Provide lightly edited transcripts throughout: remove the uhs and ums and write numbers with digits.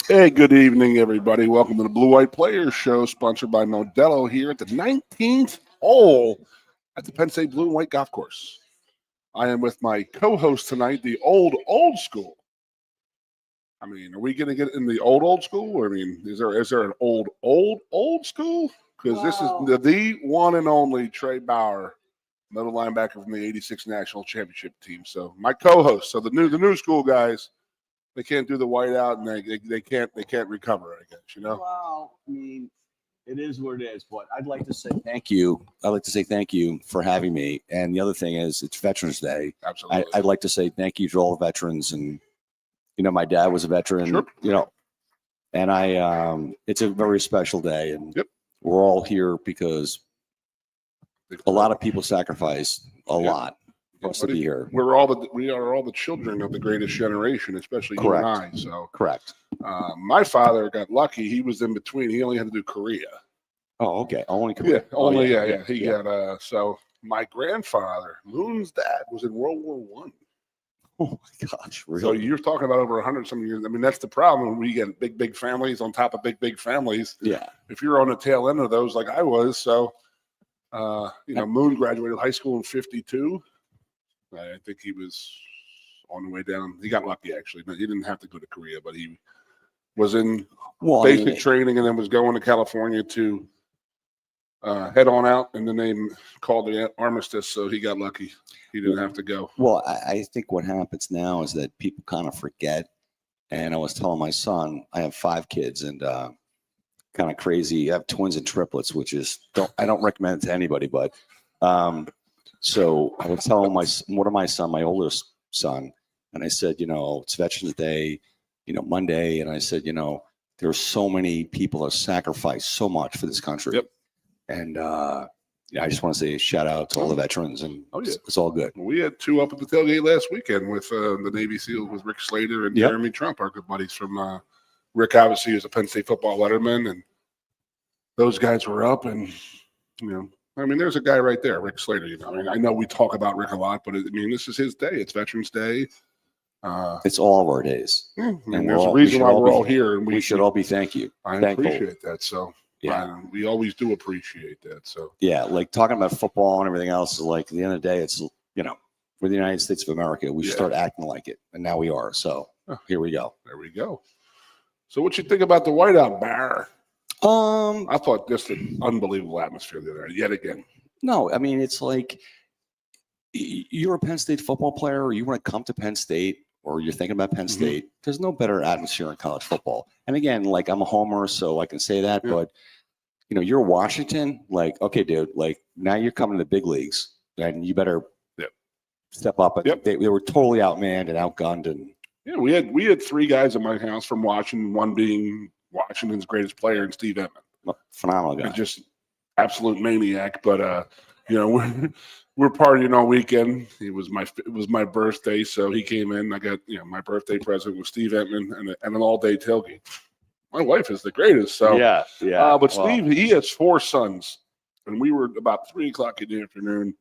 Hey, good evening, everybody. Welcome to the Blue White Players Show, sponsored by Modelo here at the 19th hole at the Penn State Blue and White Golf Course. I am with my co-host tonight, the old school. I mean, are we going to get in the old school? Or, I mean, is there an old school? Because this is the one and only Trey Bauer, middle linebacker from the '86 National Championship team. So my co-host, so the new school guys. They can't do the whiteout, and they can't recover, I guess, you know? Well, I mean, it is what it is, but I'd like to say thank you. I'd like to say thank you for having me. And the other thing is, it's Veterans Day. Absolutely. I'd like to say thank you to all the veterans. And, you know, my dad was a veteran, Sure. you know, and it's a very special day. And Yep. We're all here because a lot of people sacrificed a lot for us to be here. We are all the children of the greatest generation, especially Correct. you and I. So Correct. my father got lucky. He was in between. He only had to do Korea. Oh, okay. Only Korea. Yeah. He got so my grandfather, Moon's dad, was in World War I. Oh my gosh, really? So you're talking about over 100-some years. I mean, that's the problem when we get big families on top of big families. Yeah. If you're on the tail end of those, like I was, so Moon graduated high school in '52. I think he was on the way down. He got lucky, actually. He didn't have to go to Korea, but he was in basic training and then was going to California to head on out. And then they called the armistice, so he got lucky. He didn't have to go. Well, I think what happens now is that people kind of forget. And I was telling my son, I have 5 kids and kind of crazy. I have twins and triplets, which is I don't recommend it to anybody, but so I was telling my oldest son, and I said, it's Veterans Day, Monday, and I said, there's so many people that sacrificed so much for this country. Yep. And I just want to say a shout out to all the veterans, and it's all good. We had 2 up at the tailgate last weekend with the Navy SEALs, with Rick Slater and Jeremy Trump, our good buddies from Rick. Obviously, is a Penn State football letterman, and those guys were up, and I mean, there's a guy right there, Rick Slater. I mean, I know we talk about Rick a lot, but this is his day. It's Veterans Day. It's all of our days. Yeah, I mean, there's a reason why we're all here, and we should all be thankful. I appreciate that. So yeah, we always do appreciate that. So yeah, like talking about football and everything else is like at the end of the day, it's we're the United States of America. We should start acting like it, and now we are. So here we go. There we go. So what you think about the whiteout bar? I thought just an unbelievable atmosphere there yet again. No, I mean, it's like you're a Penn State football player, or you want to come to Penn State, or you're thinking about Penn State. There's no better atmosphere in college football. And again, like I'm a homer, so I can say that, but you're Washington, like, okay, dude, like now you're coming to the big leagues and you better step up. They were totally outmanned and outgunned. And we had 3 guys in my house from Washington, one being Washington's greatest player, and Steve Emman. Phenomenal guy. Just absolute maniac. But we're partying all weekend. It was my birthday, so he came in. I got my birthday present with Steve Emman and an all-day tailgate. My wife is the greatest. So yeah. But Steve, he has 4 sons, and we were about 3:00 in the afternoon,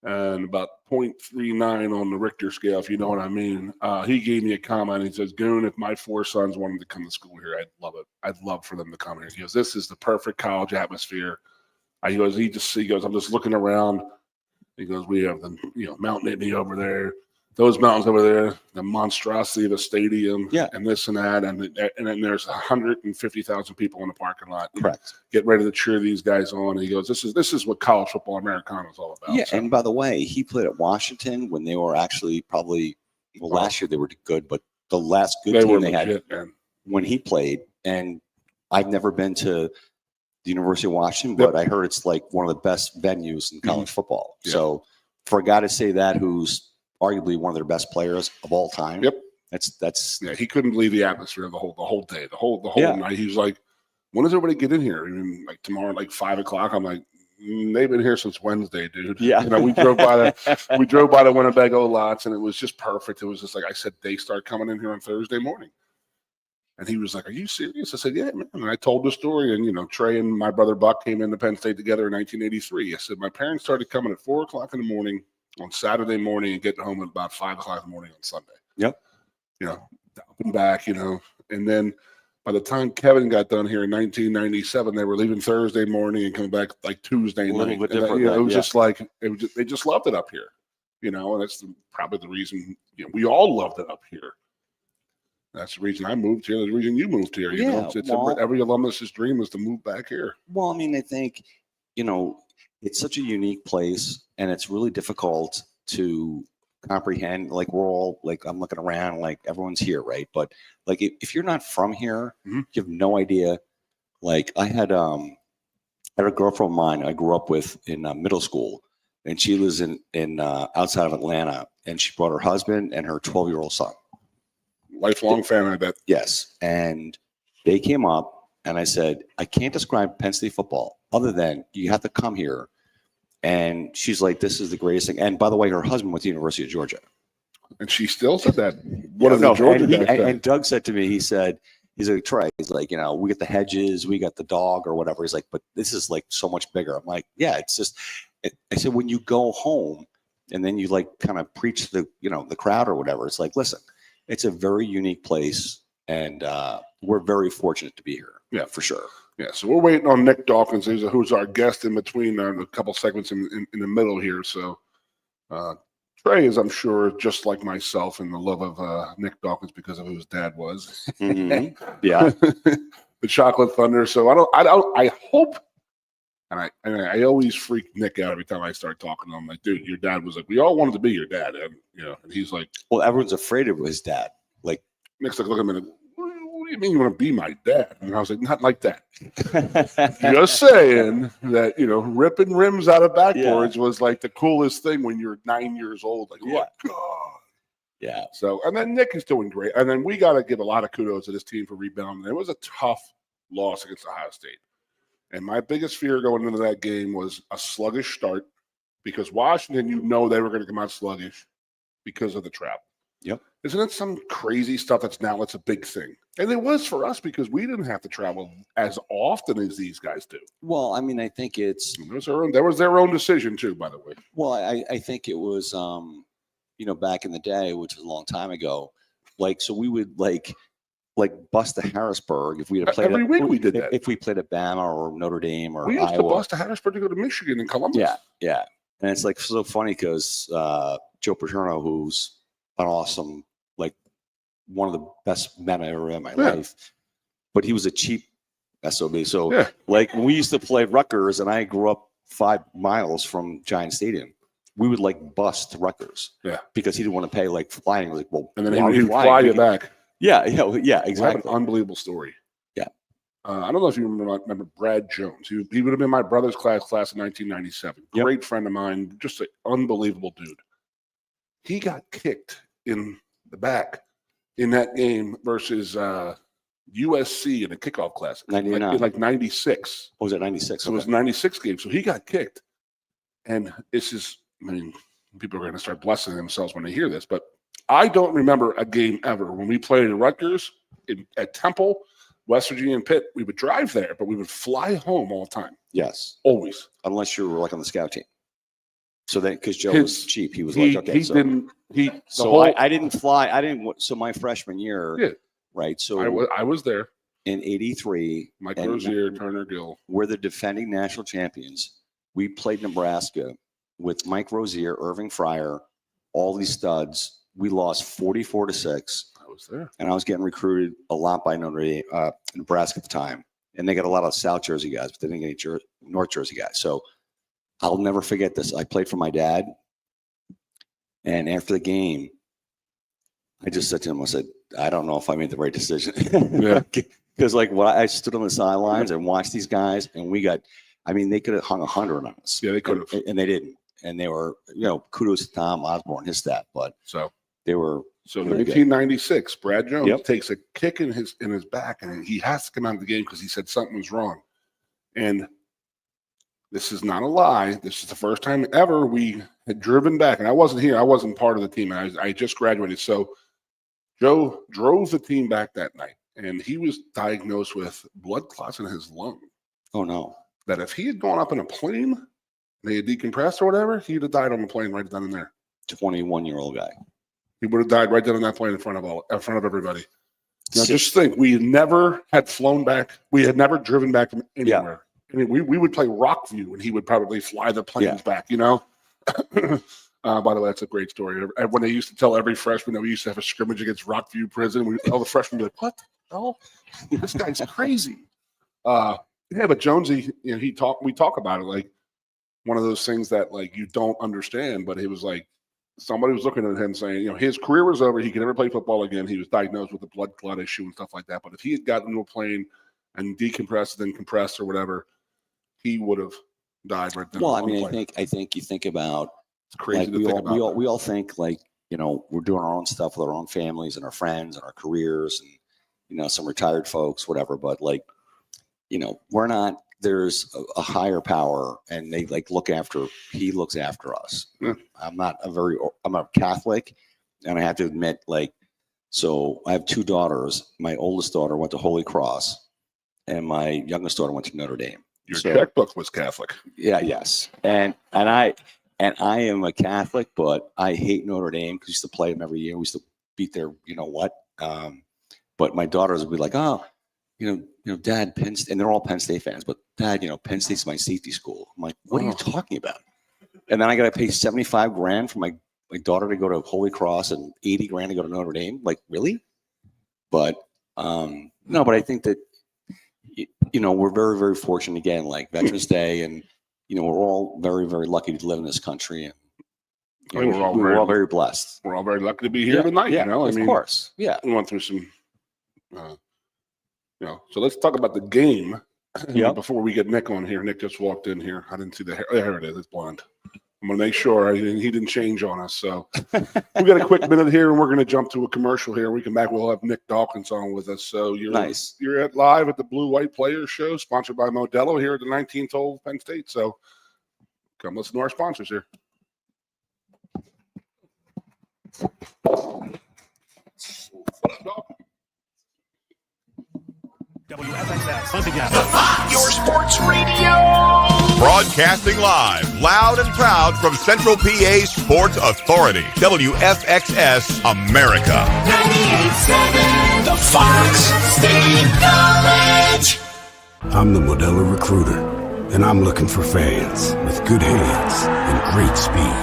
and about 0.39 on the Richter scale, if you know what I mean. He gave me a comment. He says, "Goon, if my 4 sons wanted to come to school here, I'd love it. I'd love for them to come here." He goes, "This is the perfect college atmosphere." He goes, "I'm just looking around." He goes, "We have the Mount Nittany over there, those mountains over there, the monstrosity of the stadium, and this and that, and then there's 150,000 people in the parking lot. Correct. Get ready to cheer these guys on." And he goes, "This is what college football Americana is all about." Yeah, so. And by the way, he played at Washington when they were actually probably last year they were good, but the last good team they had when he played. And I've never been to the University of Washington, but I heard it's like one of the best venues in college football. Yeah. So for a guy to say that, who's arguably one of their best players of all time. That's he couldn't believe the atmosphere of the whole day, the whole night. He was like, "When does everybody get in here?" And like tomorrow, like 5:00. I'm like, "They've been here since Wednesday, dude." Yeah. We drove by the Winnebago lots, and it was just perfect. It was just like I said, they start coming in here on Thursday morning. And he was like, "Are you serious?" I said, "Yeah, man." And I told the story, and Trey and my brother Buck came into Penn State together in 1983. I said, "My parents started coming at 4:00 in the morning on Saturday morning and getting home at about 5:00 in the morning on Sunday." Yep. Up and back, And then by the time Kevin got done here in 1997, they were leaving Thursday morning and coming back like Tuesday night. A little bit And different. it was just like they just loved it up here, and that's probably the reason we all loved it up here. That's the reason I moved here. The reason you moved here. You know, it's every alumnus's dream is to move back here. Well, I mean, I think, it's such a unique place, and it's really difficult to comprehend. Like, we're all like, I'm looking around, like everyone's here, right? But like, if you're not from here, you have no idea. Like, I had a girlfriend of mine I grew up with in middle school, and she lives in outside of Atlanta, and she brought her husband and her 12-year-old son. Lifelong fan, I bet. Yes. And they came up, and I said, I can't describe Penn State football other than you have to come here. And she's like, this is the greatest thing. And by the way, her husband went to the University of Georgia. And she still said that. What is Georgia? And Doug said to me, he's like, Trey, he's like, we got the hedges, we got the dog or whatever. He's like, but this is like so much bigger. I'm like, yeah, it's just, I said, when you go home and then you like kind of preach the crowd or whatever, it's like, listen, it's a very unique place, and we're very fortunate to be here. Yeah, for sure. Yeah, so we're waiting on Nick Dawkins, who's our guest in between a couple segments in the middle here. So Trey is, I'm sure, just like myself, in the love of Nick Dawkins because of who his dad was. Mm-hmm. Yeah, the Chocolate Thunder. So I hope. And I always freak Nick out every time I start talking to him. Like, dude, your dad was like, we all wanted to be your dad. And, and he's like, well, everyone's afraid of his dad. Like, Nick's like, look at me. What do you mean you want to be my dad? And I was like, not like that. Just saying that, ripping rims out of backboards was like the coolest thing when you're 9 years old. Like, oh my God. Yeah. So, and then Nick is doing great. And then we got to give a lot of kudos to this team for rebounding. It was a tough loss against Ohio State. And my biggest fear going into that game was a sluggish start, because Washington, they were going to come out sluggish because of the travel. Yep. Isn't it some crazy stuff it's a big thing? And it was for us because we didn't have to travel as often as these guys do. Well, I mean, I think it's that was their own decision too, by the way. Well, I think it was back in the day, which was a long time ago. Like, so we would like bus to Harrisburg if we had played every week. We did that if we played at Bama or Notre Dame or we used Iowa. to bus to Harrisburg to go to Michigan and Columbus. Yeah, and it's like so funny because Joe Paterno, who's an awesome, like one of the best men I ever had in my life, but he was a cheap SOB. So like when we used to play Rutgers, and I grew up 5 miles from Giant Stadium, we would like bus to Rutgers. Yeah, because he didn't want to pay like flying. He was like, well, and then he would fly you back. Yeah, exactly. I have an unbelievable story. Yeah. I don't know if you remember Brad Jones. He would have been my brother's class in 1997. Great friend of mine, just an unbelievable dude. He got kicked in the back in that game versus USC in a kickoff class. 99. Like 96. What was it, 96? So it was 96 game. So he got kicked. And this is, people are going to start blessing themselves when they hear this, but I don't remember a game ever when we played at Rutgers, at Temple, West Virginia, and Pitt. We would drive there, but we would fly home all the time. Yes. Always. Unless you were like on the scout team. So then, because Joe was cheap, he was like, okay. I didn't fly. So my freshman year, right? So I was there. In 83. Mike Rozier, Turner Gill. We're the defending national champions. We played Nebraska with Mike Rozier, Irving Fryer, all these studs. We lost 44-6. I was there. And I was getting recruited a lot by Nebraska at the time. And they got a lot of South Jersey guys, but they didn't get any North Jersey guys. So I'll never forget this. I played for my dad. And after the game, I just said to him, I said, I don't know if I made the right decision. Yeah. Because I stood on the sidelines and watched these guys, and we got, they could have hung 100 on us. Yeah, they could have. And they didn't. And they were, kudos to Tom Osborne, his staff, but they were. So 1996, Brad Jones takes a kick in his back, and he has to come out of the game because he said something was wrong. And this is not a lie. This is the first time ever we had driven back, and I wasn't here. I wasn't part of the team. I just graduated. So Joe drove the team back that night, and he was diagnosed with blood clots in his lung. Oh no! That if he had gone up in a plane, they had decompressed or whatever, he'd have died on the plane right down in there. 21-year-old guy. He would have died right down on that plane in front of everybody. Now, just think, we never had flown back. We had never driven back from anywhere. I mean, we would play Rockview, and he would probably fly the planes back, By the way, that's a great story. When they used to tell every freshman that we used to have a scrimmage against Rockview Prison, all the freshmen would be like, what the hell? This guy's crazy. But Jonesy, we talk about it like one of those things that like you don't understand, but it was like somebody was looking at him saying, his career was over. He could never play football again. He was diagnosed with a blood clot issue and stuff like that. But if he had gotten into a plane and decompressed and then compressed or whatever, he would have died right then. Well, I mean, I think you think about, it's crazy to think about. We all think like, we're doing our own stuff with our own families and our friends and our careers and, some retired folks, whatever. But like, we're not, there's a higher power and they he looks after us. Yeah. I'm a Catholic, and I have to admit, so I have two daughters. My oldest daughter went to Holy Cross and my youngest daughter went to Notre Dame. Your checkbook was Catholic. Yeah. Yes. And I am a Catholic, but I hate Notre Dame because we used to play them every year. We used to beat their, but my daughters would be like, oh, Dad, Penn State, and they're all Penn State fans, but Dad, Penn State's my safety school. I'm like, what are you talking about? And then I got to pay $75,000 for my daughter to go to Holy Cross and $80,000 to go to Notre Dame. Like, really? But no, but I think that, we're very, very fortunate again, like Veterans Day, and, we're all very, very lucky to live in this country. And we're all very blessed. We're all very lucky to be here tonight. Yeah, of course. Yeah. We went through some, so let's talk about the game before we get Nick on here. Nick just walked in here. I didn't see the hair. There it is. It's blonde. I'm going to make sure he didn't change on us. So we got a quick minute here, and we're going to jump to a commercial here. We come back. We'll have Nick Dawkins on with us. So you're live at the Blue White Players Show, sponsored by Modelo here at the 19th hole of Penn State. So come listen to our sponsors here. WFXS, once again. Your sports radio. Broadcasting live, loud and proud from Central PA's Sports Authority. WFXS America. 98.7, the Fox State College. I'm the Modelo recruiter, and I'm looking for fans with good hands and great speed.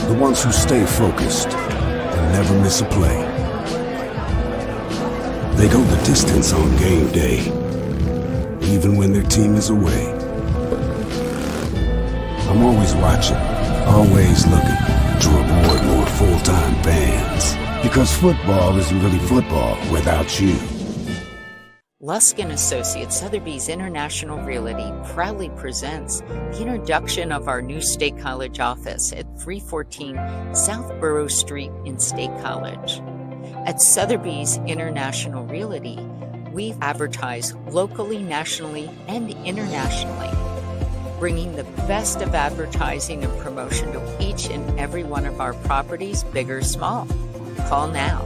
The ones who stay focused and never miss a play. They go the distance on game day, even when their team is away. I'm always watching, always looking to reward more full-time fans. Because football isn't really football without you. Lusk & Associates Sotheby's International Realty proudly presents the introduction of our new State College office at 314 South Borough Street in State College. At Sotheby's International Realty, we advertise locally, nationally, and internationally, bringing the best of advertising and promotion to each and every one of our properties, big or small. Call now.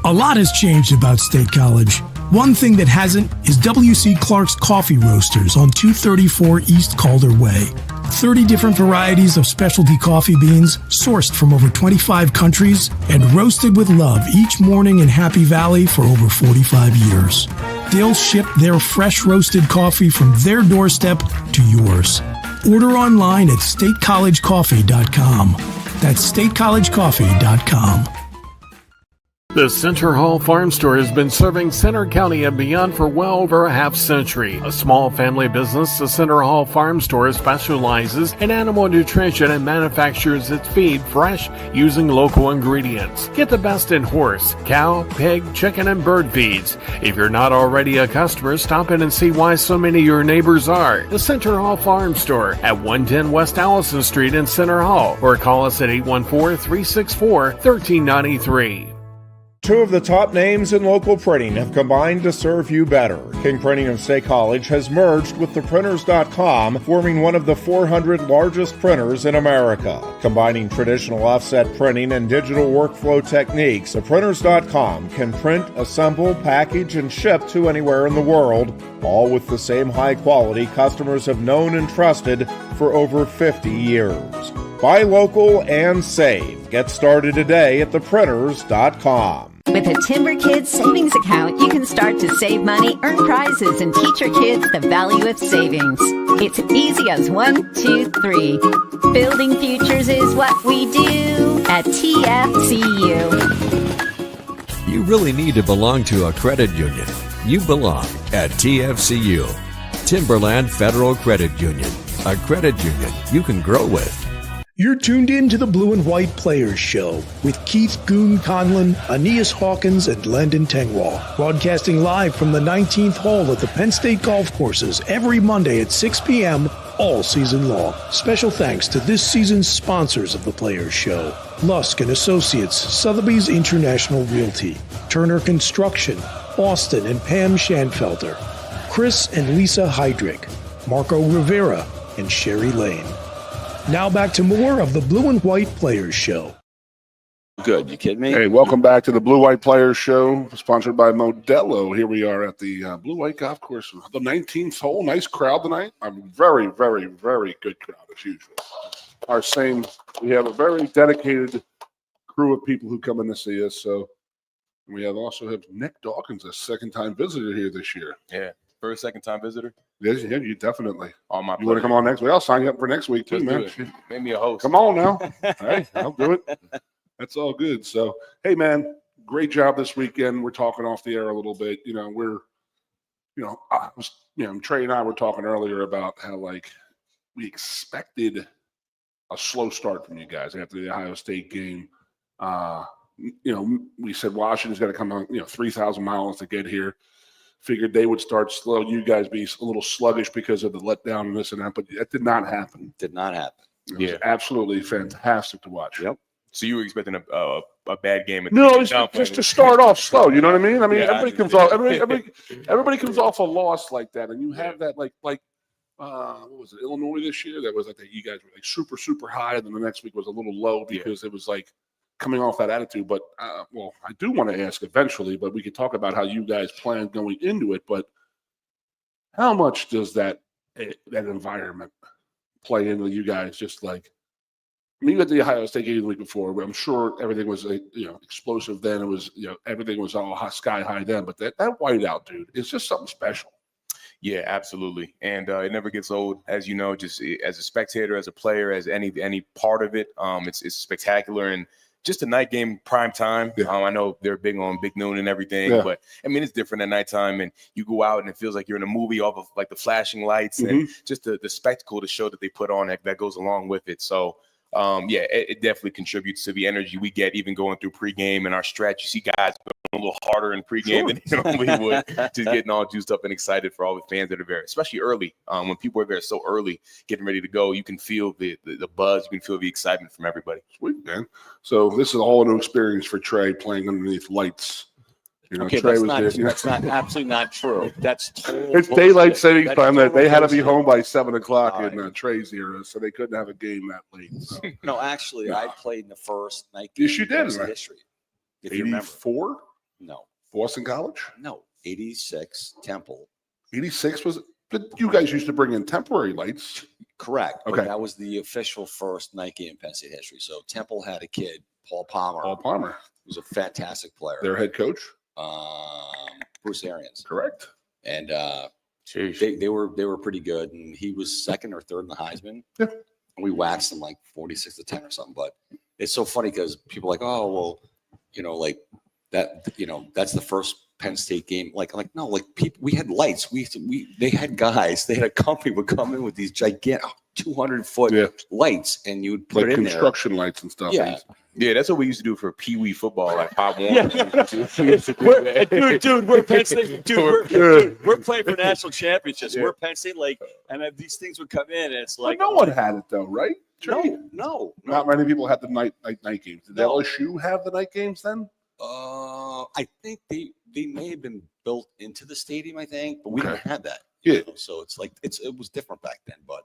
A lot has changed about State College. One thing that hasn't is W.C. Clark's Coffee Roasters on 234 East Calder Way. 30 different varieties of specialty coffee beans sourced from over 25 countries and roasted with love each morning in Happy Valley for over 45 years. They'll ship their fresh roasted coffee from their doorstep to yours. Order online at statecollegecoffee.com. That's statecollegecoffee.com. The Center Hall Farm Store has been serving Center County and beyond for well over a half century. A small family business, the Center Hall Farm Store specializes in animal nutrition and manufactures its feed fresh using local ingredients. Get the best in horse, cow, pig, chicken, and bird feeds. If you're not already a customer, stop in and see why so many of your neighbors are. The Center Hall Farm Store at 110 West Allison Street in Center Hall, or call us at 814-364-1393. Two of the top names in local printing have combined to serve you better. King Printing of State College has merged with theprinters.com, forming one of the 400 largest printers in America. Combining traditional offset printing and digital workflow techniques, theprinters.com can print, assemble, package, and ship to anywhere in the world, all with the same high quality customers have known and trusted for over 50 years. Buy local and save. Get started today at theprinters.com. With a Timber Kids savings account, you can start to save money, earn prizes, and teach your kids the value of savings. It's easy as 1, 2, 3. Building futures is what we do at TFCU. You really need to belong to a credit union. You belong at TFCU, Timberland Federal Credit Union, a credit union you can grow with. You're tuned in to the Blue and White Players Show with Keith Goon Conlon, Aeneas Hawkins, and Landon Tengwall. Broadcasting live from the 19th hole at the Penn State Golf Courses every Monday at 6 p.m. all season long. Special thanks to this season's sponsors of the Players Show: Lusk and Associates, Sotheby's International Realty, Turner Construction, Austin and Pam Schanfelter, Chris and Lisa Heydrich, Marco Rivera, and Sherry Lane. Now back to more of the Blue and White Players Show. Good. You kidding me? Hey, welcome back to the Blue White Players Show, sponsored by Modelo. Here we are at the Blue White Golf Course, the 19th hole. Nice crowd tonight. A very, very, very good crowd as usual. We have a very dedicated crew of people who come in to see us. So we also have Nick Dawkins, a second-time visitor here this year. Yeah, first, second-time visitor. Yes, yeah, you definitely. All my you want to come on next week? I'll sign you up for next week too, man. Make me a host. Come on now. Hey, I'll do it. That's all good. So, hey, man, great job this weekend. We're talking off the air a little bit. Trey and I were talking earlier about how we expected a slow start from you guys after the Ohio State game. We said Washington's got to come on, 3,000 miles to get here. Figured they would start slow. You guys be a little sluggish because of the letdown and this and that, but that did not happen. Did not happen. It was absolutely fantastic to watch. Yep. So you were expecting a bad game? No, it's just to start off slow. You know what I mean? Everybody comes off. Everybody comes off a loss like that, and you have that what was it? Illinois this year? That was that you guys were super, super high, and then the next week was a little low because it was coming off that attitude. But I do want to ask eventually, but we could talk about how you guys plan going into it. But how much does that environment play into you guys? Just you had the Ohio State game the week before, where I'm sure everything was explosive then. It was everything was all sky high then. But that whiteout, dude, is just something special. Yeah, absolutely. And it never gets old, as you know, just as a spectator, as a player, as any part of it. It's spectacular. And just a night game, prime time. Yeah. I know they're big on Big Noon and everything, but it's different at nighttime. And you go out and it feels like you're in a movie off of the flashing lights and just the spectacle, the show that they put on that goes along with it. So, it definitely contributes to the energy we get even going through pregame and our stretch. You see guys going a little harder in pregame than they normally would, just getting all juiced up and excited for all the fans that are there, especially early. When people are there so early, getting ready to go, you can feel the buzz, you can feel the excitement from everybody. Sweet, man. So this is a whole new experience for Trey playing underneath lights. Okay, Trey that's not absolutely not true. That's total it's bullshit. daylight savings time that they had to be bullshit. home by 7 o'clock in Trey's era, so they couldn't have a game that late. So. No, actually, I played in the first night game. Yes, you did. In history. If you remember. 84? No. Boston College? No. 86 Temple. 86 was. But you guys used to bring in temporary lights. Correct. Okay. But that was the official first night game in Penn State history. So Temple had a kid, Paul Palmer. Who was a fantastic player. Their head coach. Bruce Arians. Correct. And they were pretty good, and he was second or third in the Heisman. Yeah. And we waxed him 46-10 or something. But it's so funny because people are that's the first Penn State game. People, we had lights. They had guys. They had a company would come in with these gigantic 200-foot lights, and you would put it in there. Construction lights and stuff. Yeah, that's what we used to do for Pee Wee football, Pop Warner. Dude, we're Penn State. We're playing for national championships. We're Penn State, and these things would come in, and it's but no one had it though, right? No. Not many people had the night games. Did LSU have the night games then? I think they may have been built into the stadium. I think, but we didn't have that. Yeah. So it's it was different back then, but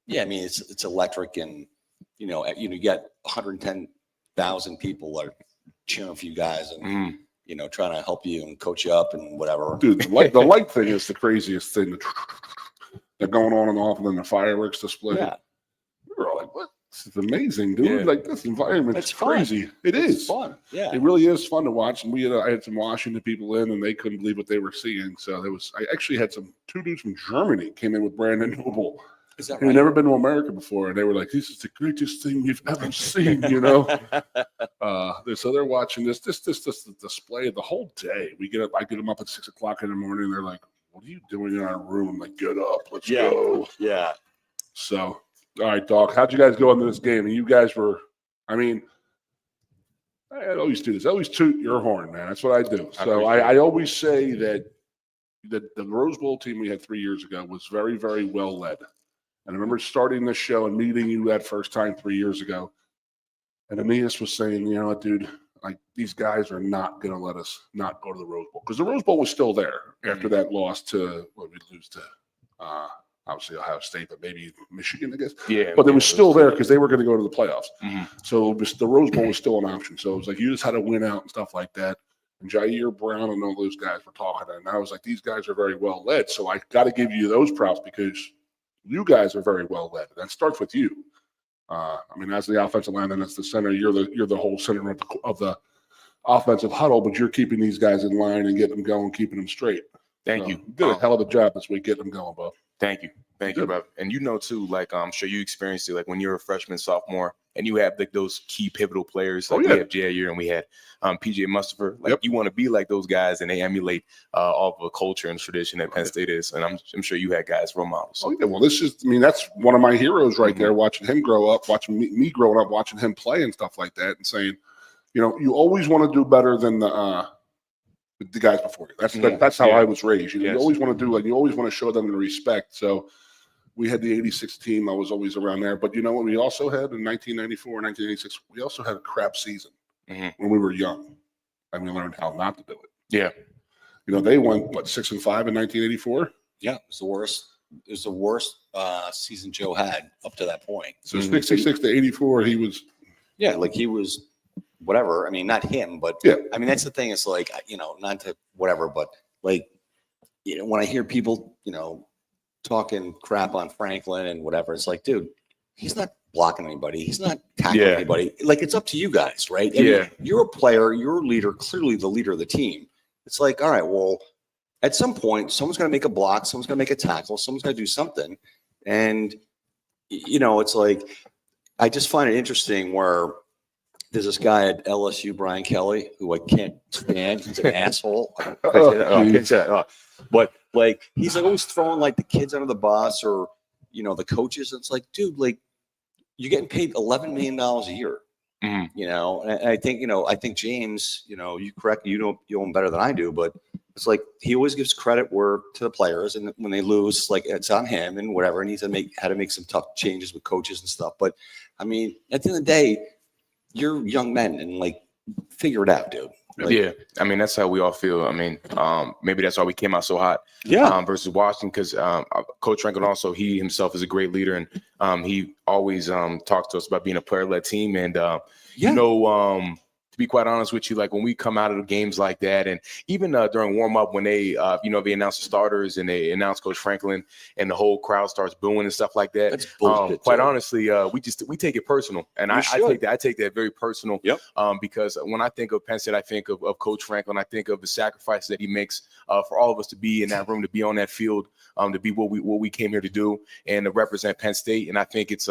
it's electric, and you get 110,000 people are cheering for you guys and trying to help you and coach you up and whatever. Dude, the light thing is the craziest thing. They're going on and off, and then the fireworks display. Yeah. We were all like, what? It's amazing, dude. Yeah. Like this environment is crazy. It is fun. Yeah, it really is fun to watch. And I had some Washington people in, and they couldn't believe what they were seeing. So I actually had two dudes from Germany came in with Brandon Noble. Is that Who'd right? never been to America before, and they were like, "This is the greatest thing you've ever seen," you know. So they're watching this display the whole day. I get them up at 6 o'clock in the morning. And they're like, "What are you doing in our room?" I'm like, "Get up, let's go." Yeah. So, all right, Doc, how'd you guys go into this game? And you guys were, I always do this. I always toot your horn, man. That's what I do. So I always say that the Rose Bowl team we had 3 years ago was very, very well led. And I remember starting this show and meeting you that first time 3 years ago. And Aeneas was saying, you know what, dude, like these guys are not going to let us not go to the Rose Bowl. Because the Rose Bowl was still there after that loss to, we lose to, obviously Ohio State, but maybe Michigan, I guess. Yeah. But it was still there because they were going to go to the playoffs. Mm-hmm. So the Rose Bowl was still an option. So it was like you just had to win out and stuff like that. And Jair Brown and all those guys were talking. And I was like, these guys are very well led. So I got to give you those props because you guys are very well led. That starts with you. As the offensive line and as the center, you're the whole center of the offensive huddle, but you're keeping these guys in line and getting them going, keeping them straight. Thank you. Did a hell of a job this week getting them going, Bob. Thank you, bro. And too, like I'm sure you experienced it, like when you're a freshman, sophomore, and you have like those key pivotal players, like we have Jair and we had PJ Mustapher. Like you want to be like those guys, and they emulate all the culture and tradition that Penn State is. And I'm sure you had guys role models. Oh yeah, well that's one of my heroes right there. Watching him grow up, watching me growing up, watching him play and stuff like that, and saying, you always want to do better than the guys before you. That's how I was raised. You always want to do you always want to show them the respect. So we had the 86 team. I was always around there. But you know what we also had in 1994, 1986? We also had a crap season when we were young. And we learned how not to do it. Yeah. They went, 6-5 in 1984? Yeah, it was the worst. It was the worst season Joe had up to that point. So 66 to 84, he was. Yeah, like he was whatever. Not him, but that's the thing. It's like, not to whatever, but like, when I hear people, talking crap on Franklin and whatever, it's like, dude, he's not blocking anybody. He's not tackling anybody. Like, it's up to you guys, right? You're a player. You're a leader, clearly the leader of the team. It's like, all right, well, at some point, someone's going to make a block. Someone's going to make a tackle. Someone's going to do something. And, it's like, I just find it interesting where there's this guy at LSU, Brian Kelly, who I can't stand. He's an asshole. But like, he's like always throwing like the kids under the bus or, the coaches. It's like, dude, like you're getting paid $11 million a year, and I think James, you correct, you know him better than I do, but it's like, he always gives credit to the players. And when they lose, it's like, it's on him and whatever. And he's had to make some tough changes with coaches and stuff. But at the end of the day, you're young men and like, figure it out, dude. Like, that's how we all feel. Maybe that's why we came out so hot. Versus Washington, because Coach Franklin also, he himself is a great leader, and he always talks to us about being a player-led team. And to be quite honest with you, like when we come out of the games like that, and even during warm up when they, they announce the starters and they announce Coach Franklin, and the whole crowd starts booing and stuff like that. That's bullshit. Quite honestly, we take it personal, and I take that very personal. Because when I think of Penn State, I think of Coach Franklin. I think of the sacrifices that he makes for all of us to be in that room, to be on that field, to be what we came here to do, and to represent Penn State. And I think it's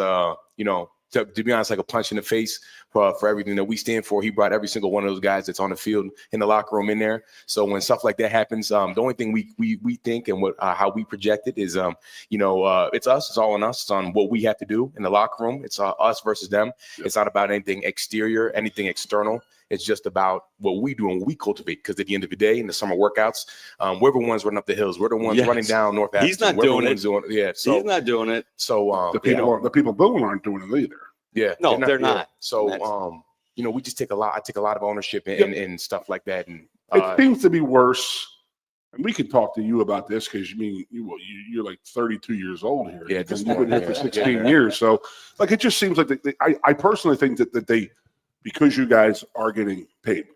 to be honest, like a punch in the face for everything that we stand for. He brought every single one of those guys that's on the field in the locker room in there. So when stuff like that happens, the only thing we think and how we project it is, it's us. It's all on us. It's on what we have to do in the locker room. It's us versus them. It's not about anything exterior, anything external. It's just about what we do and what we cultivate. Because at the end of the day, in the summer workouts, we're the ones running up the hills. We're the ones running down North Avenue. He's not doing it. So he's not doing it. So the people booing aren't doing it either. Yeah, no, they're not. So we just take a lot. I take a lot of ownership and stuff like that. And it seems to be worse. And we could talk to you about this because you're like 32 years old here. Yeah, you've been here for 16 years. So like it just seems like I personally think that they, because you guys are getting paid,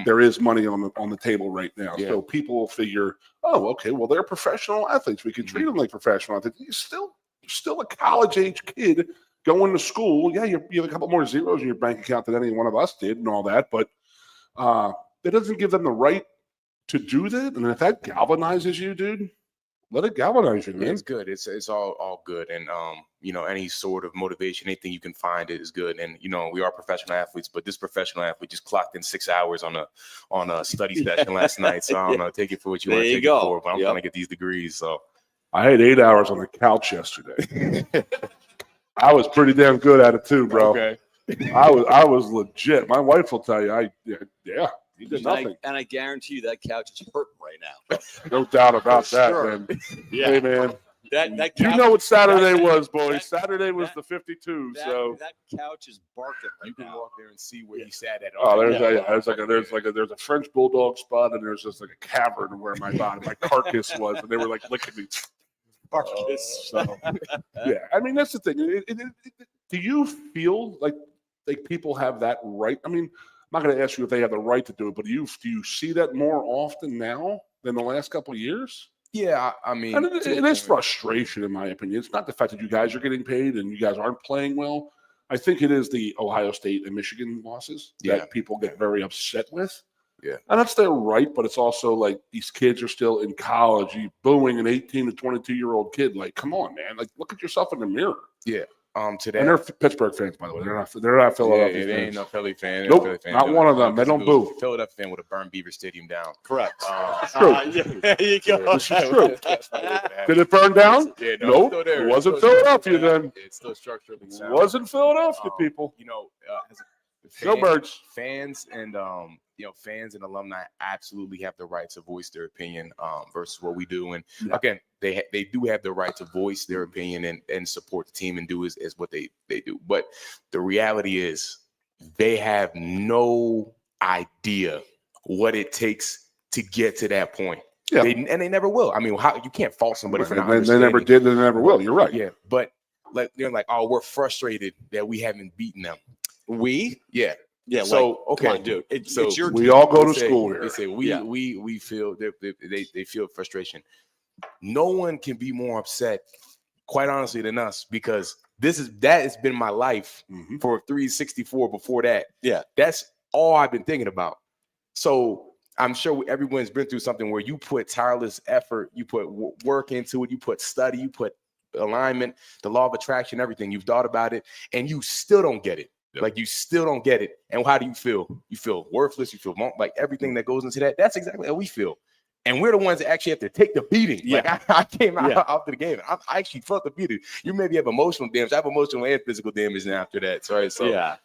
there is money on the table right now. Yeah. So people will figure, oh, okay, well they're professional athletes. We can treat them like professional athletes. You're still a college age kid going to school, yeah, you have a couple more zeros in your bank account than any one of us did and all that, but that doesn't give them the right to do that. And if that galvanizes you, dude, let it galvanize you, man. Yeah, it's good. It's all good. And any sort of motivation, anything you can find is good. And we are professional athletes, but this professional athlete just clocked in 6 hours on a study session last night. So I don't know, take it for what you want to take it for. But I'm trying to get these degrees. So I had 8 hours on the couch yesterday. I was pretty damn good at it too, bro. Okay. I was legit. My wife will tell you, you did nothing. And I guarantee you that couch is hurting right now. No doubt about that, man. Yeah. Hey, man. That couch, you know what Saturday was, boys. Saturday was the 52. So that couch is barking right now. You can walk there and see where he sat at. There's a French bulldog spot, and there's just like a cavern where my carcass was, and they were like licking me. Yeah, I mean that's the thing. Do you feel like people have that right? I mean, I'm not going to ask you if they have the right to do it, but do you see that more often now than the last couple of years? Yeah, I mean, and it is frustration, in my opinion. It's not the fact that you guys are getting paid and you guys aren't playing well. I think it is the Ohio State and Michigan losses that people get very upset with. Yeah, and that's their right, but it's also like these kids are still in college. You booing an 18 to 22-year-old kid. Like, come on, man! Like, look at yourself in the mirror. Yeah. Today, and they're Pittsburgh fans, by the way. They're not Philadelphia fans. They ain't no Philly fan. Nope, Philly fan. not one of them. They don't boo. Philadelphia fan would have burned Beaver Stadium down. Correct. It's true. There you go. This is true. Did it burn down? Yeah, nope. It wasn't Philadelphia then. It's still structurally sound. It wasn't Philadelphia, people. Go Birds. Fans and fans and alumni absolutely have the right to voice their opinion versus what we do. And again, they do have the right to voice their opinion and support the team and do is what they do. But the reality is they have no idea what it takes to get to that point. Yeah. They never will. I mean, you can't fault somebody for not understanding. They never did. They never will. You're right. Yeah, but they're like, oh, we're frustrated that we haven't beaten them. Yeah. Yeah. So okay, on, dude. It's your. We all go to school here. They say we feel they feel frustration. No one can be more upset, quite honestly, than us because that has been my life for 364. Before that, that's all I've been thinking about. So I'm sure everyone's been through something where you put tireless effort, you put work into it, you put study, you put alignment, the law of attraction, everything. You've thought about it, and you still don't get it. Like you still don't get it. And how do you feel? You feel worthless. You feel like everything that goes into that. That's exactly how we feel. And we're the ones that actually have to take the beating. Yeah. Like I came out after the game. I actually felt the beating. You maybe have emotional damage. I have emotional and physical damage now after that. Sorry. So yeah.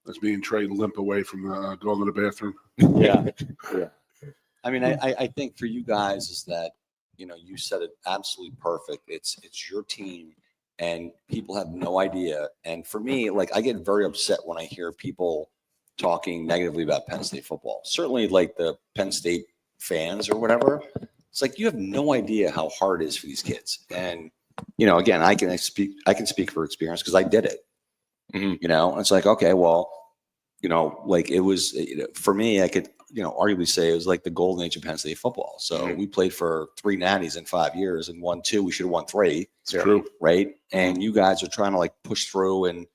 That's me and Trey limp away from going to the bathroom. Yeah. I mean, I think for you guys is that, you said it absolutely perfect. It's your team. And people have no idea. And for me, like I get very upset when I hear people talking negatively about Penn State football. Certainly like the Penn State fans or whatever. It's like you have no idea how hard it is for these kids. And again, I can speak for experience because I did it. And it's like, okay, well, like it was for me, I could arguably say it was like the golden age of Penn State football. So we played for 3 natties in 5 years and won 2. We should have won 3. It's true. Right. And you guys are trying to like push through and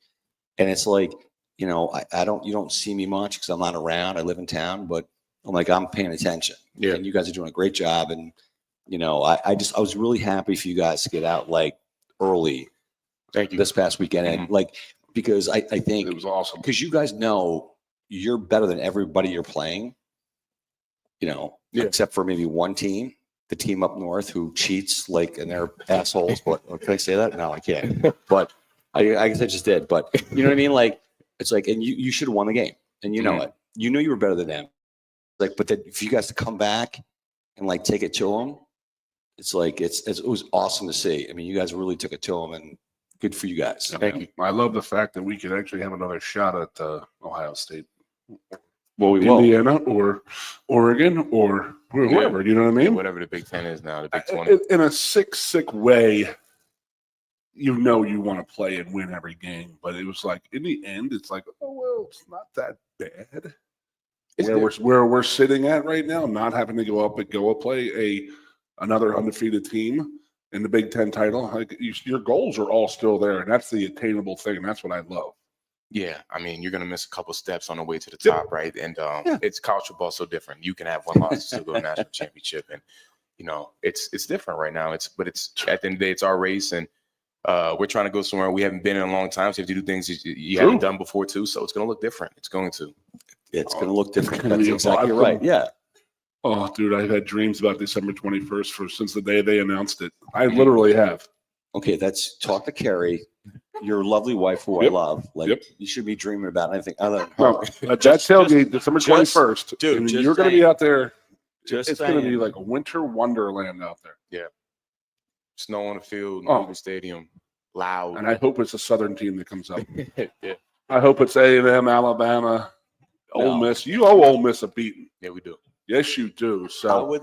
it's like, you don't see me much because I'm not around. I live in town, but I'm paying attention. Yeah. And you guys are doing a great job. And, I was really happy for you guys to get out like early. Thank you. This past weekend. And because I think it was awesome because you guys know you're better than everybody you're playing. Except for maybe one team, the team up north who cheats and they're assholes. But can I say that? No, I can't. But I guess I just did. But you know what I mean? Like it's like, and you should have won the game, and you know it. You knew you were better than them. But then if you guys to come back and take it to them, it's like it was awesome to see. I mean, you guys really took it to them, and good for you guys. Thank you. I love the fact that we could actually have another shot at Ohio State. Well, Indiana or Oregon or whoever, you know what I mean? Whatever the Big Ten is now, the Big 20. In a sick way, you want to play and win every game. But it was like, in the end, it's like, oh, well, it's not that bad. Where we're sitting at right now, not having to go up and play another undefeated team in the Big Ten title. Like your goals are all still there, and that's the attainable thing. And that's what I love. Yeah, I mean, you're gonna miss a couple steps on the way to the top, right? And it's college football so different. You can have one loss and still go to national championship, and it's different right now. But it's at the end of the day, it's our race, and we're trying to go somewhere we haven't been in a long time. So you have to do things you haven't done before too. So it's gonna look different. It's going to look different. That's exactly right. Yeah. Oh, dude, I've had dreams about December 21st since the day they announced it. I literally have. Okay, that's talk to Carrie, your lovely wife, who I love. You should be dreaming about anything other than that tailgate, December 21st, dude. You're going to be out there. It's going to be like a winter wonderland out there. Yeah, snow on the field, Navy Stadium, loud, and I hope it's a Southern team that comes up. I hope it's A&M, Alabama, Ole Miss. You owe Ole Miss a beating. Yeah, we do. Yes, you do. So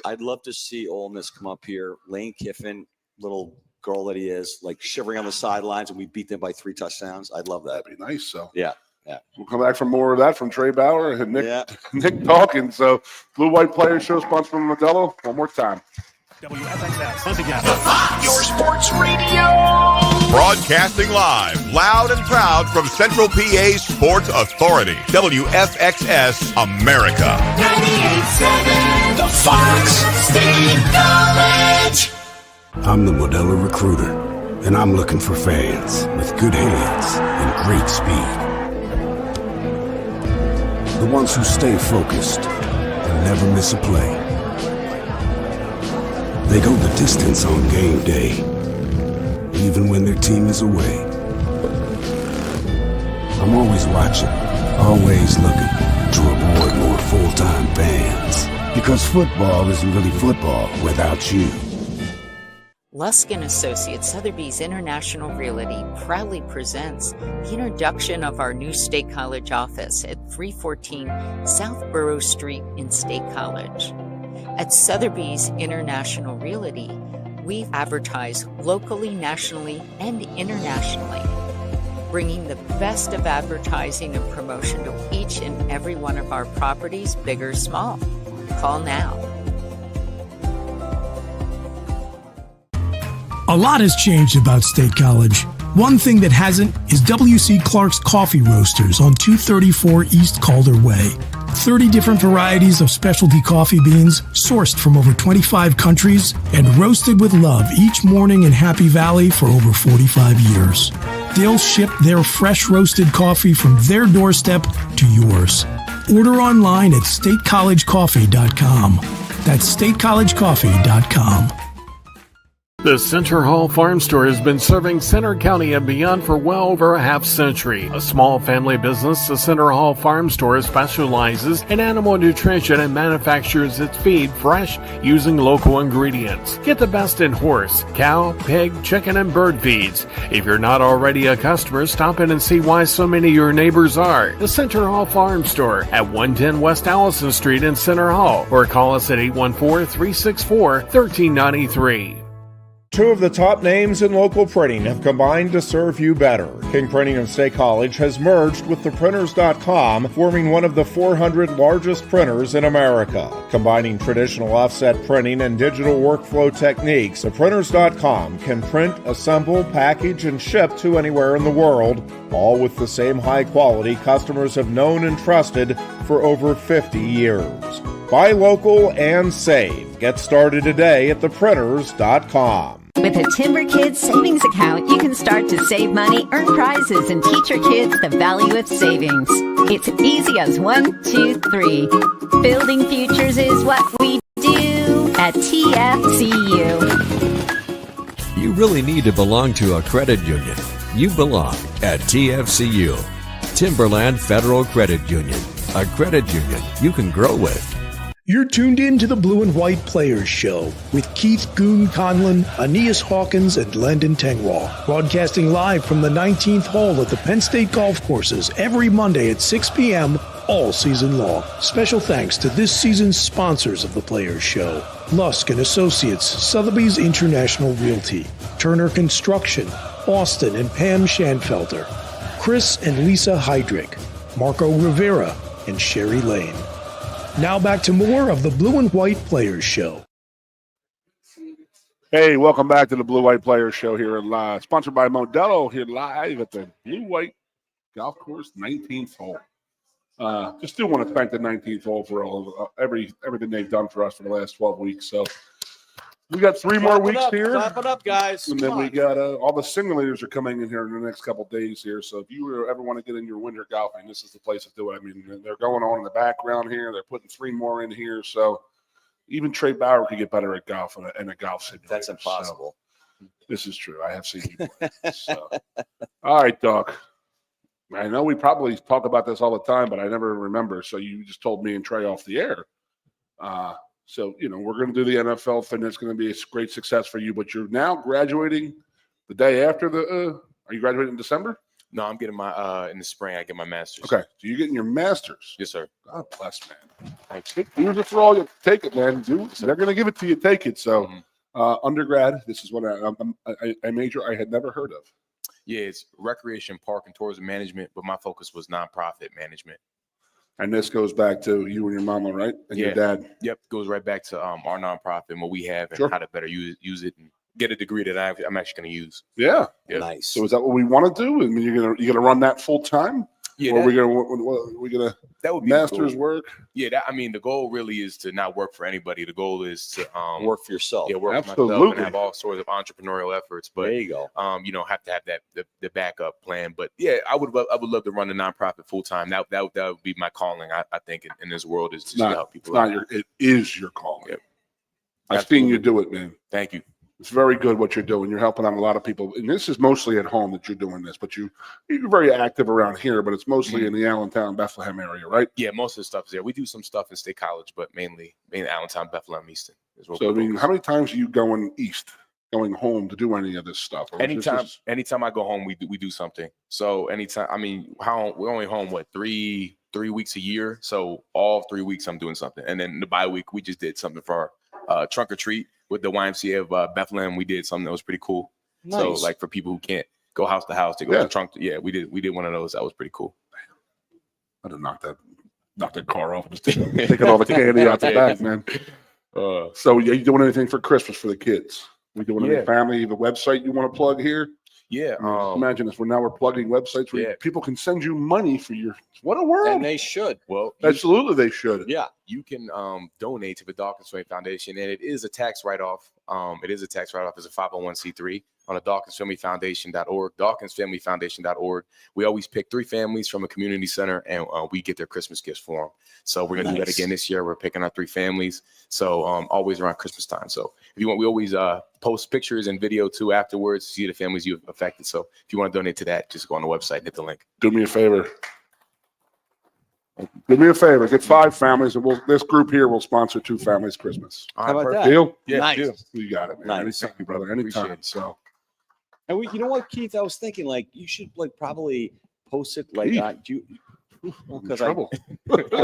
I'd love to see Ole Miss come up here. Lane Kiffin, little girl that he is, like shivering on the sidelines, and we beat them by 3 touchdowns. I'd love that. That'd be nice. So yeah. We'll come back for more of that from Trey Bauer and Nick Dawkins. So Blue White Players Show sponsored by Modelo. One more time. WFXS. Once again. Your sports radio. Broadcasting live, loud and proud from Central PA Sports Authority. WFXS America. 98.7 The Fox. State College. I'm the Modelo recruiter, and I'm looking for fans with good hands and great speed. The ones who stay focused and never miss a play. They go the distance on game day, even when their team is away. I'm always watching, always looking to reward more full-time fans. Because football isn't really football without you. Lusk & Associates Sotheby's International Realty proudly presents the introduction of our new State College office at 314 South Borough Street in State College. At Sotheby's International Realty, we advertise locally, nationally, and internationally, bringing the best of advertising and promotion to each and every one of our properties, big or small. Call now. A lot has changed about State College. One thing that hasn't is W.C. Clark's Coffee Roasters on 234 East Calder Way. 30 different varieties of specialty coffee beans sourced from over 25 countries and roasted with love each morning in Happy Valley for over 45 years. They'll ship their fresh roasted coffee from their doorstep to yours. Order online at statecollegecoffee.com. That's statecollegecoffee.com. The Center Hall Farm Store has been serving Center County and beyond for well over a half century. A small family business, the Center Hall Farm Store specializes in animal nutrition and manufactures its feed fresh using local ingredients. Get the best in horse, cow, pig, chicken, and bird feeds. If you're not already a customer, stop in and see why so many of your neighbors are. The Center Hall Farm Store at 110 West Allison Street in Center Hall, or call us at 814-364-1393. 2 of the top names in local printing have combined to serve you better. King Printing of State College has merged with theprinters.com, forming one of the 400 largest printers in America. Combining traditional offset printing and digital workflow techniques, theprinters.com can print, assemble, package, and ship to anywhere in the world, all with the same high quality customers have known and trusted for over 50 years. Buy local and save. Get started today at theprinters.com. With a Timber Kids savings account, you can start to save money, earn prizes, and teach your kids the value of savings. It's easy as 1, 2, 3. Building futures is what we do at TFCU. You really need to belong to a credit union. You belong at TFCU, Timberland Federal Credit Union, a credit union you can grow with. You're tuned in to the Blue and White Players Show with Keith Goon Conlon, Aeneas Hawkins, and Landon Tengwall. Broadcasting live from the 19th hole at the Penn State Golf Courses every Monday at 6 p.m. all season long. Special thanks to this season's sponsors of the Players Show: Lusk & Associates, Sotheby's International Realty, Turner Construction, Austin and Pam Schanfelter, Chris and Lisa Heydrich, Marco Rivera, and Sherry Lane. Now back to more of the Blue and White Players Show. Hey, welcome back to the Blue White Players Show here live, sponsored by Modelo here live at the Blue White Golf Course 19th hole. Just do want to thank the 19th hole for all of everything they've done for us for the last 12 weeks. So we got 3 more weeks here. Clap it up, guys. And then we got all the simulators are coming in here in the next couple of days here. So if you ever want to get in your winter golfing, this is the place to do it. I mean, they're going on in the background here. They're putting 3 more in here. So even Trey Bauer could get better at golf in a golf simulator. That's impossible. So, this is true. I have seen you play. So, all right, Doc. I know we probably talk about this all the time, but I never remember. So you just told me and Trey off the air. So, we're going to do the NFL thing. That's going to be a great success for you. But you're now graduating the day after the are you graduating in December? No, I'm getting my in the spring. I get my master's. Okay, so you're getting your master's. Yes, sir. God bless, man. Here's it for all you. Take it, man. They're going to give it to you. Take it. So, undergrad. This is what I major. I had never heard of. Yeah, it's recreation, park, and tourism management. But my focus was nonprofit management. And this goes back to you and your mama, right? And your dad. Yep, goes right back to our nonprofit and what we have and how to better use it and get a degree that I'm actually going to use. Yeah. Nice. So is that what we want to do? I mean, you're gonna run that full time? Yeah. Or we're gonna that would be master's work? Yeah. The goal really is to not work for anybody. The goal is to work for yourself. Yeah, work for myself and have all sorts of entrepreneurial efforts. But there you go. Have to have the backup plan. But yeah, I would love to run a nonprofit full time. That would be my calling. I think in this world is to help people. It is your calling. Yep. I've seen you do it, man. Thank you. It's very good what you're doing. You're helping out a lot of people. And this is mostly at home that you're doing this, but you're very active around here, but it's mostly in the Allentown, Bethlehem area, right? Yeah, most of the stuff is there. We do some stuff in State College, but mainly Allentown, Bethlehem, Easton. So, how many times are you going going home to do any of this stuff? Anytime I go home, we do something. So anytime, we're only home, 3 weeks a year. So all 3 weeks I'm doing something. And then the bye week, we just did something for our trunk or treat. With the YMCA of Bethlehem, we did something that was pretty cool. Nice. So, like for people who can't go house to house, they go to trunk. We did one of those. That was pretty cool. I'd have knocked that car off, just taking all the candy out the back, man. So, are you doing anything for Christmas for the kids? We doing any family? The website you want to plug here? Yeah. Imagine this. We're plugging websites where people can send you money for your. What a world! And they should. Well, absolutely, they should. Yeah. You can donate to the Dawkins Family Foundation, and it is a tax write-off. It is a tax write-off as a 501c3 on the DawkinsFamilyFoundation.org, DawkinsFamilyFoundation.org. We always pick 3 families from a community center, and we get their Christmas gifts for them. So we're gonna do that again this year. We're picking our 3 families. So always around Christmas time. So if you want, we always post pictures and video too afterwards to see the families you've affected. So if you want to donate to that, just go on the website and hit the link. Do me a favor. Get 5 families, and this group here will sponsor 2 families Christmas. How about that? Deal? Yeah, nice. Deal. You got it, man. Nice. Anytime, brother. Anytime. So, and you know what, Keith? I was thinking you should probably post it because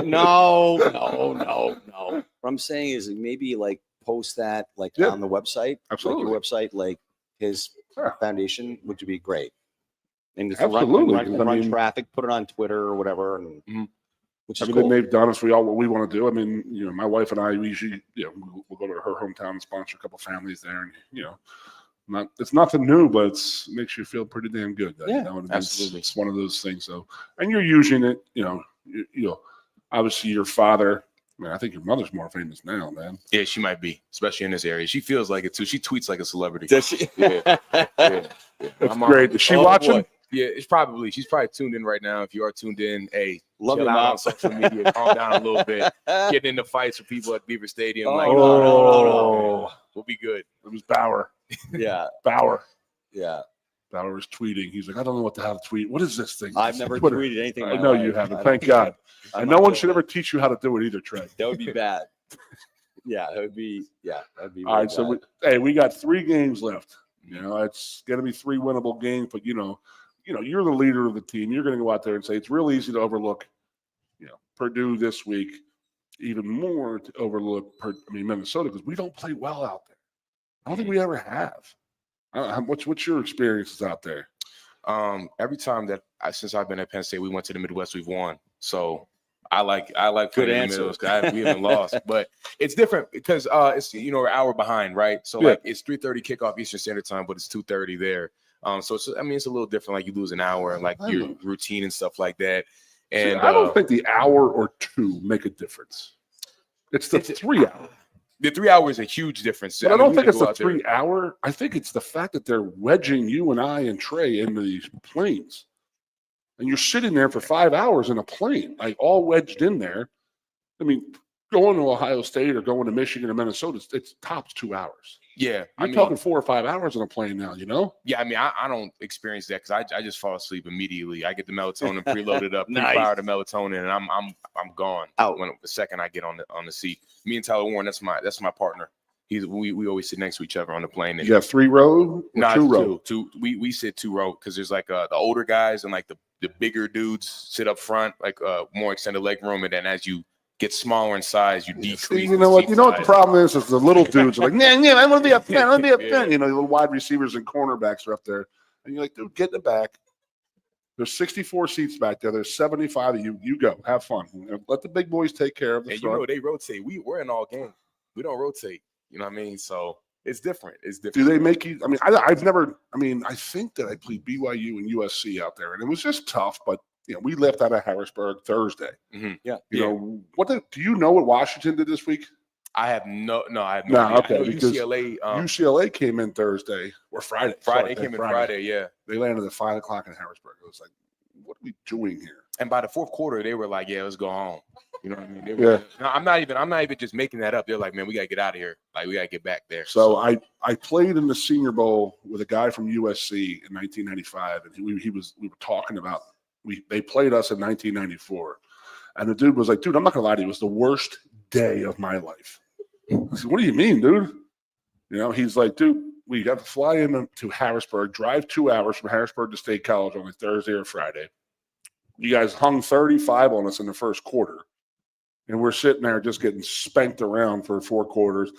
no. What I'm saying is maybe post that on the website, absolutely. Your website, his foundation, which would be great. And just absolutely run traffic, put it on Twitter or whatever, and. Which is cool. They've done us what we want to do. I mean, my wife and I usually, we'll go to her hometown and sponsor a couple families there, and it's nothing new, but it makes you feel pretty damn good. Absolutely. It's one of those things. So, and you're using it, obviously your father. Man, I think your mother's more famous now, man. Yeah, she might be, especially in this area. She feels like it too. She tweets like a celebrity. Does she? Yeah. That's great. Is she watching? Boy. Yeah, she's probably tuned in right now. If you are tuned in, hey, love it on social media, calm down a little bit, getting into fights with people at Beaver Stadium. No. We'll be good. It was Bauer. Yeah. Bauer. Yeah. Bauer was tweeting. He's like, I don't know what the hell to tweet. What is this thing? I've never tweeted anything. I know you haven't. Thank God. And no one should ever teach you how to do it either, Trey. That would be bad. Yeah, that would be. Yeah, that'd be. All right. So we got 3 games left. It's going to be 3 winnable games, but you're the leader of the team. You're going to go out there and say it's real easy to overlook, Purdue this week, even more to overlook Minnesota because we don't play well out there. I don't think we ever have. What's your experiences out there? Every time since I've been at Penn State, we went to the Midwest, we've won. So I like Good playing in answer. the middle. We haven't lost, but it's different because it's we're an hour behind, right? So like it's 3:30 kickoff Eastern Standard Time, but it's 2:30 there. So it's, it's a little different. Like you lose an hour and like your routine and stuff like that. And I don't think the hour or two make a difference. It's the 3 hour. The 3 hours is a huge difference. But I don't think it's the 3 hour. I think it's the fact that they're wedging you and I and Trey into these planes. And you're sitting there for 5 hours in a plane, like all wedged in there. I mean, going to Ohio State or going to Michigan or Minnesota, it's tops 2 hours. Yeah. You're talking 4 or 5 hours on a plane now, Yeah, I mean, I don't experience that because I just fall asleep immediately. I get the melatonin preloaded up, pre-fired the melatonin, and I'm gone out when the second I get on the seat. Me and Tyler Warren, that's my partner. We always sit next to each other on the plane. You have 3 row or 2 row? Two. We sit 2 row because there's like the older guys and like the bigger dudes sit up front, like more extended leg room, and then as you get smaller in size, you decrease. You know what the problem is the little dudes are like, I want to be up front. I want to be up front. The little wide receivers and cornerbacks are up there. And you're like, dude, get in the back. There's 64 seats back there. There's 75 of you. You go. Have fun. Let the big boys take care of the front. They rotate. We're in all games. We don't rotate. You know what I mean? So it's different. Do they make you? I mean, I've never. I mean, I think that I played BYU and USC out there, and it was just tough. But we left out of Harrisburg Thursday. Mm-hmm. Yeah. Do you know what Washington did this week? I have no idea. Okay, because UCLA came in Thursday or Friday. They came in Friday. Yeah. They landed at 5 o'clock in Harrisburg. It was like, what are we doing here? And by the fourth quarter, they were like, let's go home. You know what I mean? No, I'm not even just making that up. They're like, man, we gotta get out of here. Like, we gotta get back there. So I played in the Senior Bowl with a guy from USC in 1995, and we were talking about they played us in 1994, and the dude was like, dude, I'm not gonna lie to you, it was the worst day of my life. I said, what do you mean, dude? He's like, dude, we got to fly into Harrisburg, drive 2 hours from Harrisburg to State College on Thursday or Friday. You guys hung 35 on us in the first quarter. And we're sitting there just getting spanked around for 4 quarters.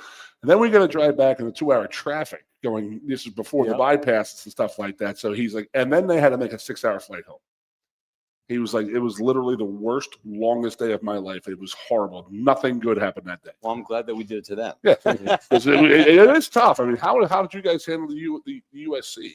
And then we got to drive back in the 2-hour traffic going, this is before the bypasses and stuff like that. So he's like, and then they had to make a 6-hour flight home. He was like, it was literally the worst, longest day of my life. It was horrible. Nothing good happened that day. Well, I'm glad that we did it to them. Yeah. it is tough. I mean, how did you guys handle the USC?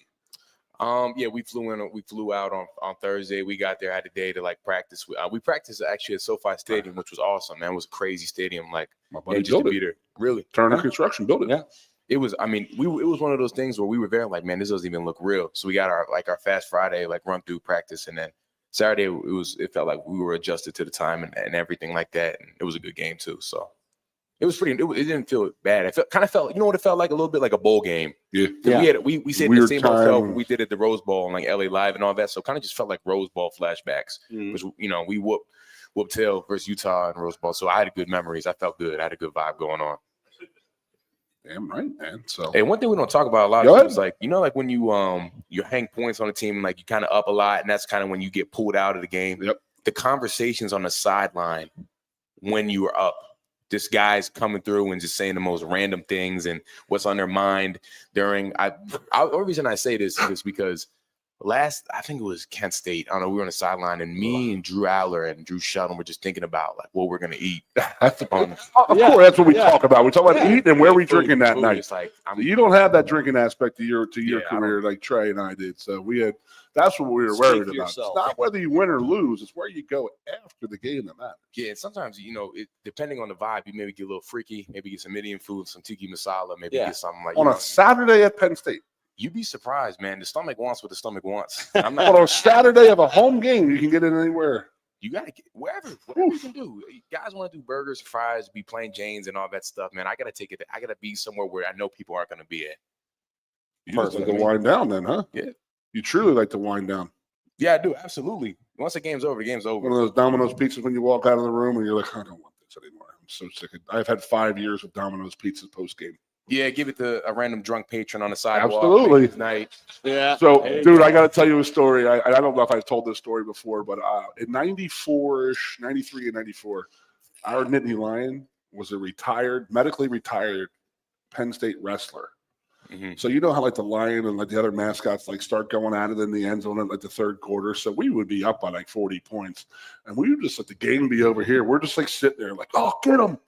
We flew out on Thursday. We got there, had a day to practice. We practiced actually at SoFi Stadium, which was awesome, man. It was a crazy stadium. Like, my buddy built it. Really? Turner Construction built it. Yeah. It was, it was one of those things where we were there like, man, this doesn't even look real. So we got our Fast Friday, run through practice. And then Saturday, it felt like we were adjusted to the time and everything like that. And it was a good game too. So it was pretty, it didn't feel bad. It kind of felt, it felt like a little bit like a bowl game. Yeah. We stayed in the same hotel we did at the Rose Bowl and LA Live and all that. So it kind of just felt like Rose Bowl flashbacks, which, we whooped tail versus Utah and Rose Bowl. So I had good memories. I felt good. I had a good vibe going on. Damn right, man. So, and one thing we don't talk about a lot is when you hang points on a team, you kind of up a lot, and that's kind of when you get pulled out of the game. Yep. The conversations on the sideline when you are up, this guy's coming through and just saying the most random things and what's on their mind during. The reason I say this is because I think it was Kent State. I don't know. We were on the sideline, and me and Drew Aller and Drew Shelton were just thinking about what we're gonna eat. Of course, that's what we talk about. We talk about eating and where we drinking that night. You don't have that drinking aspect to your career like Trey and I did. So that's what we were worried about. It's not whether you win or lose; it's where you go after the game that matters. Yeah, and sometimes depending on the vibe, you maybe get a little freaky, maybe get some Indian food, some tiki masala, maybe get something like on a Saturday at Penn State. You'd be surprised, man. The stomach wants what the stomach wants. On a Saturday of a home game, you can get it anywhere. You got to get whatever you can do. You guys want to do burgers, fries, be plain Janes and all that stuff, man. I got to take it. I got to be somewhere where I know people aren't going to be at. You just like to wind down then, huh? Yeah. You truly like to wind down. Yeah, I do. Absolutely. Once the game's over, the game's over. One of those Domino's pizzas when you walk out of the room and you're like, I don't want this anymore. I'm so sick. I've had 5 years of Domino's pizzas post-game. Yeah, give it to a random drunk patron on the sidewalk. Absolutely. Night. Yeah. So, dude, I got to tell you a story. I don't know if I've told this story before, but in 94-ish, 93 and 94, our Nittany Lion was a medically retired Penn State wrestler. Mm-hmm. So you know how like the Lion and like the other mascots like start going at it in the end zone at like the third quarter. So we would be up by like 40 points, and we would just let the game be over here. We're just like sitting there like, oh, get them.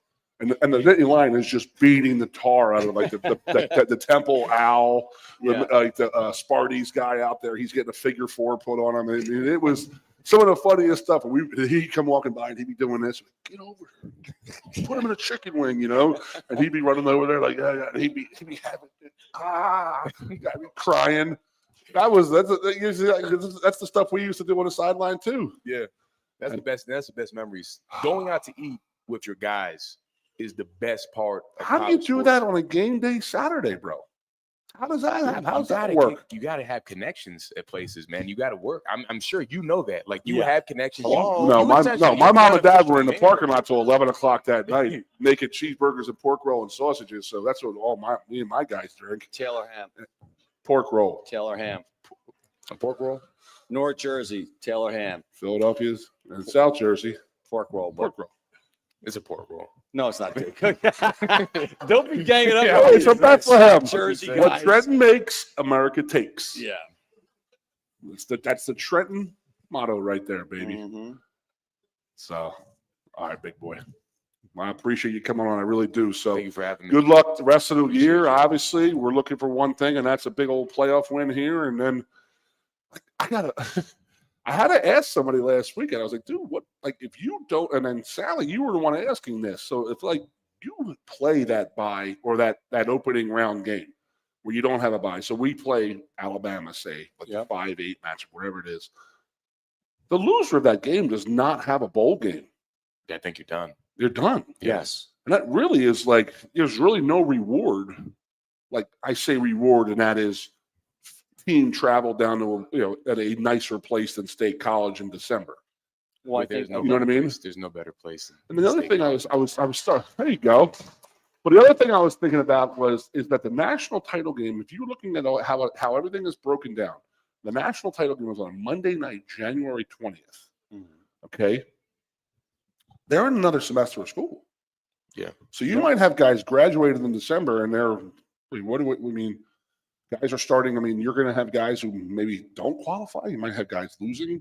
And the Nittany Lion is just beating the tar out of like the Temple Owl, like the Sparty's guy out there. He's getting a figure 4 put on him. I mean, it was some of the funniest stuff. And he'd come walking by and he'd be doing this. Get over here. Put him in a chicken wing, you know. And he'd be running over there like, yeah. And he'd be having he'd be crying. That's the stuff we used to do on the sideline too. Yeah, that's the best. That's the best memories. Going out to eat with your guys is the best part. How do you do that on a game day Saturday, bro? How does that happen? How does that work? You got to have connections at places, man. You got to work. I'm sure you know that. Like you have connections. My mom and dad were in the parking lot till 11 o'clock that night, making cheeseburgers and pork roll and sausages. So that's what me and my guys drink. Taylor ham. Pork roll. Taylor ham. A pork roll. North Jersey, Taylor ham. Philadelphia's and South Jersey, pork roll. Pork roll. It's a pork roll. No, it's not good. Don't be ganging up. It's from Bethlehem. Jersey guys. What Trenton makes, America takes. Yeah. That's the Trenton motto right there, baby. Mm-hmm. So, all right, big boy. I appreciate you coming on. I really do. So, thank you for having me. Good luck the rest of the year. Obviously, we're looking for one thing, and that's a big old playoff win here. And then I had to ask somebody last weekend. I was like, dude, what? Like, if you don't, and then Sally, you were the one asking this. So, if like you would play that bye or that opening round game where you don't have a bye, so we play Alabama, say, like a 5-8 match, whatever it is. The loser of that game does not have a bowl game. I think you're done. You're done. Yes. And that really is like, there's really no reward. Like I say reward, and that is team travel down to, at a nicer place than State College in December. Well, I think, you know what I mean? There's no better place. And the other thing I was there you go. But the other thing I was thinking about is that the national title game, if you're looking at how everything is broken down, the national title game was on Monday night, January 20th. Mm-hmm. Okay. They're in another semester of school. Yeah. So you might have guys graduated in December and they're, what do we mean? Guys are starting. I mean, you're going to have guys who maybe don't qualify. You might have guys losing,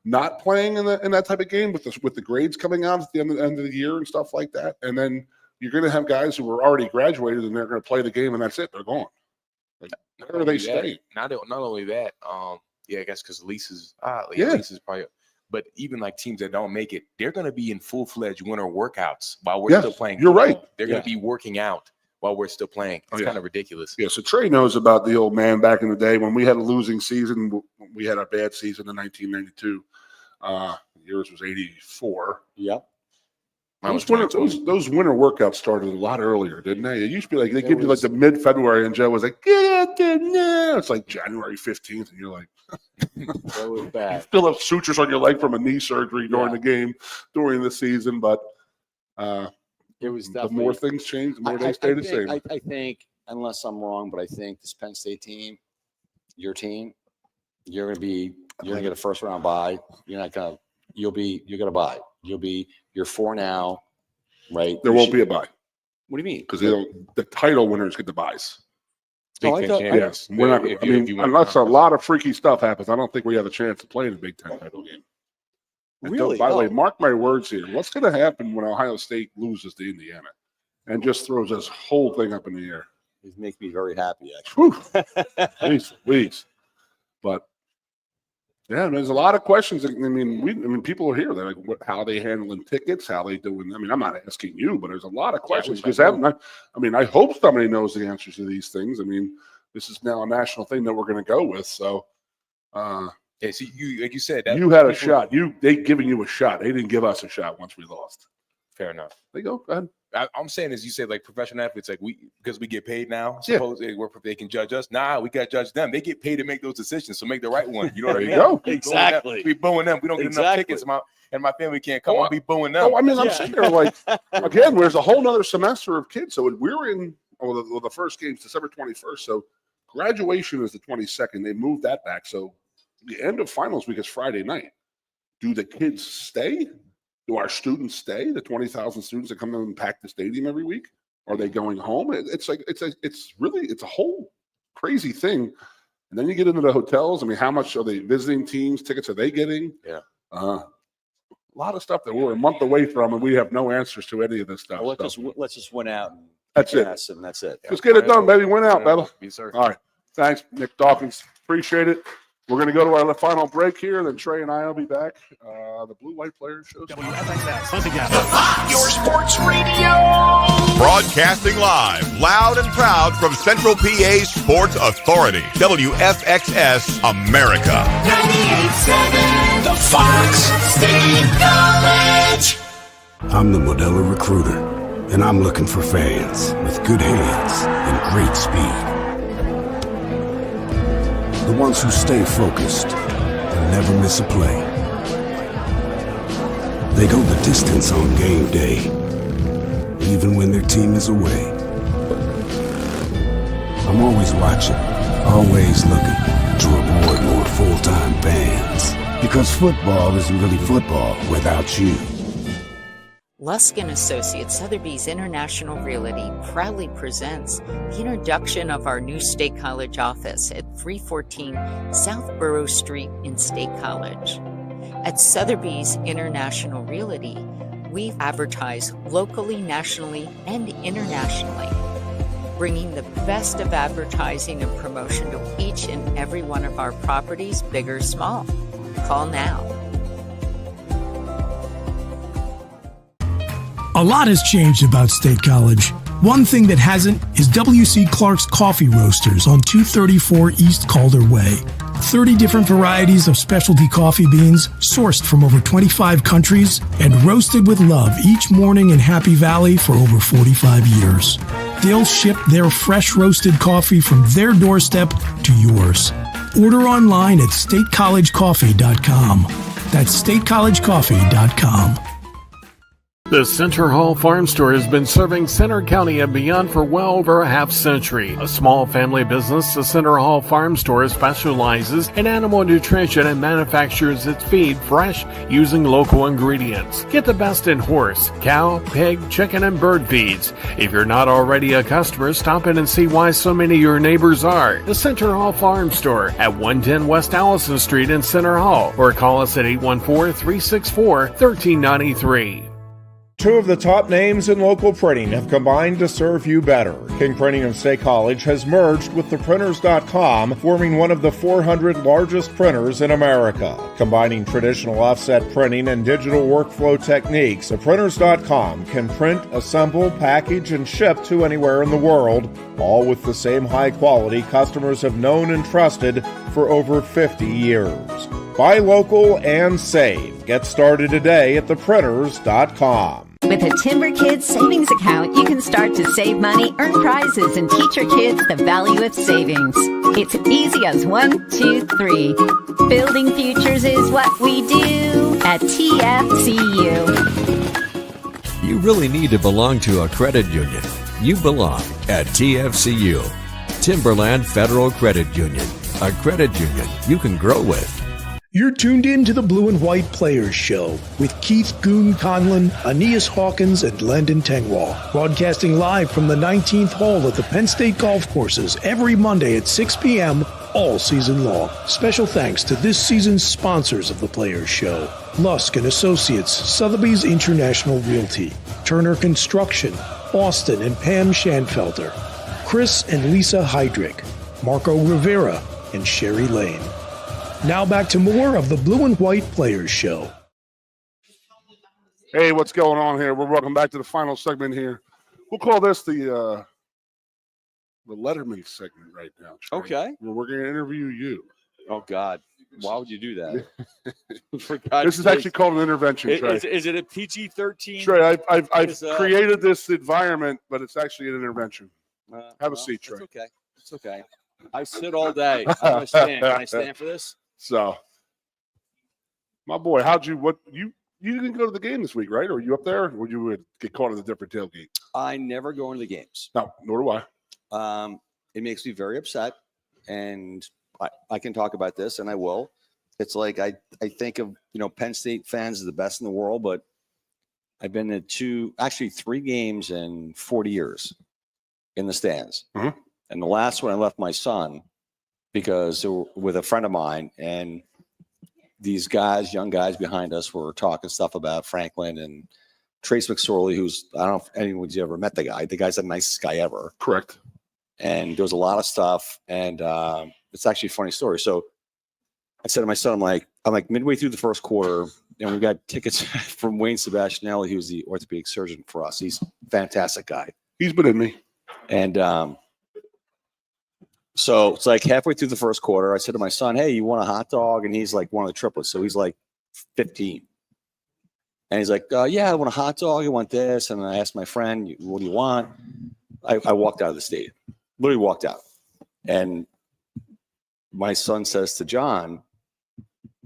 not playing in that type of game with the grades coming out at the end of the year and stuff like that. And then you're going to have guys who were already graduated and they're going to play the game and that's it. They're gone. Like, where are they staying? Not only that. I guess because Lisa's probably. But even like teams that don't make it, they're going to be in full-fledged winter workouts while we're still playing. You're right. They're going to be working out while we're still playing. It's kind of ridiculous. Yeah, so Trey knows about the old man back in the day when we had a losing season. We had our bad season in 1992. Yours was 84. Yep. Those winter workouts started a lot earlier, didn't they? It used to be like they give you like the mid-February, and Joe was like, "Get there now." It's like January 15th, and you're like, "That was bad." You still have sutures on your leg from a knee surgery during the game, during the season, but it was the more things change, the more they stay the same. I think, unless I'm wrong, but I think this Penn State team, your team, you're gonna get a first round bye. You're gonna bye. You're 4 now, right? There won't be a bye. What do you mean? Because the title winners get the buys. Yes, we're not. Unless a lot of freaky stuff happens, I don't think we have a chance to play in the Big Ten title game. Really? By the way, mark my words here. What's going to happen when Ohio State loses to Indiana and just throws this whole thing up in the air? It makes me very happy, actually. Please. But yeah, there's a lot of questions. I mean, people are here. They're like, how are they handling tickets? How are they doing? I mean, I'm not asking you, but there's a lot of questions because I hope somebody knows the answers to these things. I mean, this is now a national thing that we're going to go with. So, so you, like you said, you had a shot. They giving you a shot. They didn't give us a shot once we lost. Fair enough. They go ahead. I'm saying, as you said, like professional athletes, like because we get paid now, they can judge us. Nah, we got to judge them. They get paid to make those decisions, so make the right one. You know what I mean? Go. Exactly. We booing them. We don't get enough tickets. And my family can't come. I'll be booing them. I'm sitting there like, again, there's a whole nother semester of kids. So we're in the first game's December 21st. So graduation is the 22nd. They moved that back. So the end of finals week is Friday night. Do the kids stay? Do our students stay? The 20,000 students that come in and pack the stadium every week? Are they going home? It's a whole crazy thing. And then you get into the hotels. I mean, how much are they visiting teams? Tickets are they getting? Yeah. A lot of stuff that we're a month away from, and we have no answers to any of this stuff. Well, let's just win out. And That's it. yes, and that's it. Just get it done, baby. Win out, Bella. Yes, sir. All right. Thanks, Nick Dawkins. Appreciate it. We're going to go to our final break here, and then Trey and I will be back. The Blue White Players Show. Your sports radio. Broadcasting live, loud and proud from Central PA's Sports Authority. WFXS America. 98.7 The Fox State College. I'm the Modelo Recruiter, and I'm looking for fans with good hands and great speed. The ones who stay focused and never miss a play. They go the distance on game day, even when their team is away. I'm always watching, always looking to reward more full-time fans. Because football isn't really football without you. Lusk & Associates Sotheby's International Realty proudly presents the introduction of our new State College office at 314 South Borough Street in State College. At Sotheby's International Realty, we advertise locally, nationally, and internationally, bringing the best of advertising and promotion to each and every one of our properties, big or small. Call now. A lot has changed about State College. One thing that hasn't is W.C. Clark's Coffee Roasters on 234 East Calder Way. 30 different varieties of specialty coffee beans sourced from over 25 countries and roasted with love each morning in Happy Valley for over 45 years. They'll ship their fresh roasted coffee from their doorstep to yours. Order online at statecollegecoffee.com. That's statecollegecoffee.com. The Center Hall Farm Store has been serving Center County and beyond for well over a half century. A small family business, the Center Hall Farm Store specializes in animal nutrition and manufactures its feed fresh using local ingredients. Get the best in horse, cow, pig, chicken, and bird feeds. If you're not already a customer, stop in and see why so many of your neighbors are. The Center Hall Farm Store at 110 West Allison Street in Center Hall, or call us at 814-364-1393. Two of the top names in local printing have combined to serve you better. King Printing of State College has merged with theprinters.com, forming one of the 400 largest printers in America. Combining traditional offset printing and digital workflow techniques, theprinters.com can print, assemble, package, and ship to anywhere in the world, all with the same high quality customers have known and trusted for over 50 years. Buy local and save. Get started today at theprinters.com. With a Timber Kids savings account, you can start to save money, earn prizes, and teach your kids the value of savings. It's easy as 1, 2, 3. Building futures is what we do at TFCU. You really need to belong to a credit union. You belong at TFCU, Timberland Federal Credit Union, a credit union you can grow with. You're tuned in to the Blue and White Players Show with Keith Goon Conlon, Aeneas Hawkins, and Landon Tengwall. Broadcasting live from the 19th hole at the Penn State Golf Courses every Monday at 6 p.m. all season long. Special thanks to this season's sponsors of the Players Show: Lusk & Associates, Sotheby's International Realty, Turner Construction, Austin and Pam Schanfelter, Chris and Lisa Heydrich, Marco Rivera, and Sherry Lane. Now back to more of the Blue and White Players Show. Hey, what's going on here? We're welcome back to the final segment here. We'll call this the Letterman segment right now. Trey. Okay. We're going to interview you. Oh, God. Why would you do that? This is actually called an intervention, Trey. Is it a PG-13? Trey, I've created this environment, but it's actually an intervention. Have a seat, Trey. It's okay. It's okay. I sit all day. I'm going to stand. Can I stand for this? So, my boy, you didn't go to the game this week, right? Or were you up there? Or you would get caught in a different tailgate? I never go into the games. No, nor do I. It makes me very upset, and I can talk about this, and I will. It's like I think of Penn State fans as the best in the world, but I've been to 3 games in 40 years in the stands. Mm-hmm. And the last one I left my son because with a friend of mine, and these guys, young guys behind us, were talking stuff about Franklin and Trace McSorley, who's, I don't know if anyone's ever met the guy. The guy's the nicest guy ever. Correct. And there was a lot of stuff, and it's actually a funny story. So I said to my son, I'm like midway through the first quarter, and we got tickets from Wayne Sebastianelli, who's the orthopedic surgeon for us. He's a fantastic guy. He's been in me. And so it's like halfway through the first quarter, I said to my son, hey, you want a hot dog? And he's like one of the triplets. So he's like 15. And he's like, yeah, I want a hot dog. I want this. And I asked my friend, what do you want? I walked out of the stadium, literally walked out. And my son says to John,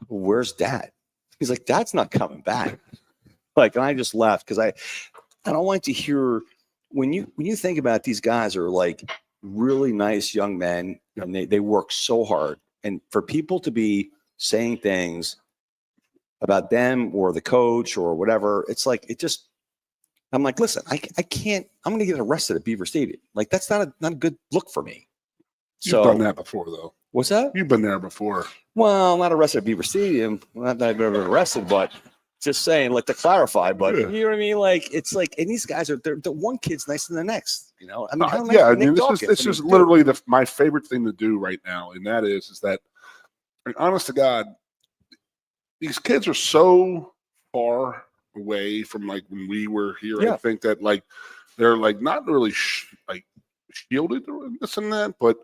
where's Dad? He's like, Dad's not coming back. And I just left because I don't like to hear when you think about it, these guys are like really nice young men, and they work so hard. And for people to be saying things about them or the coach or whatever, it's like, I'm like, listen, I can't, I'm going to get arrested at Beaver Stadium. Like, that's not a good look for me. You've done that before, though. What's that? You've been there before. Well, I'm not arrested at Beaver Stadium. Not that I've ever been arrested, but just saying, like, to clarify. But you know what I mean? Like, it's like, and these guys the one kid's nicer than the next. You know, I mean, how nice yeah. I Nick mean, Dawkins? this is literally my favorite thing to do right now, and that is that, I mean, honest to God, these kids are so far away from like when we were here. Yeah. I think that like they're like not really like shielded or this and that, but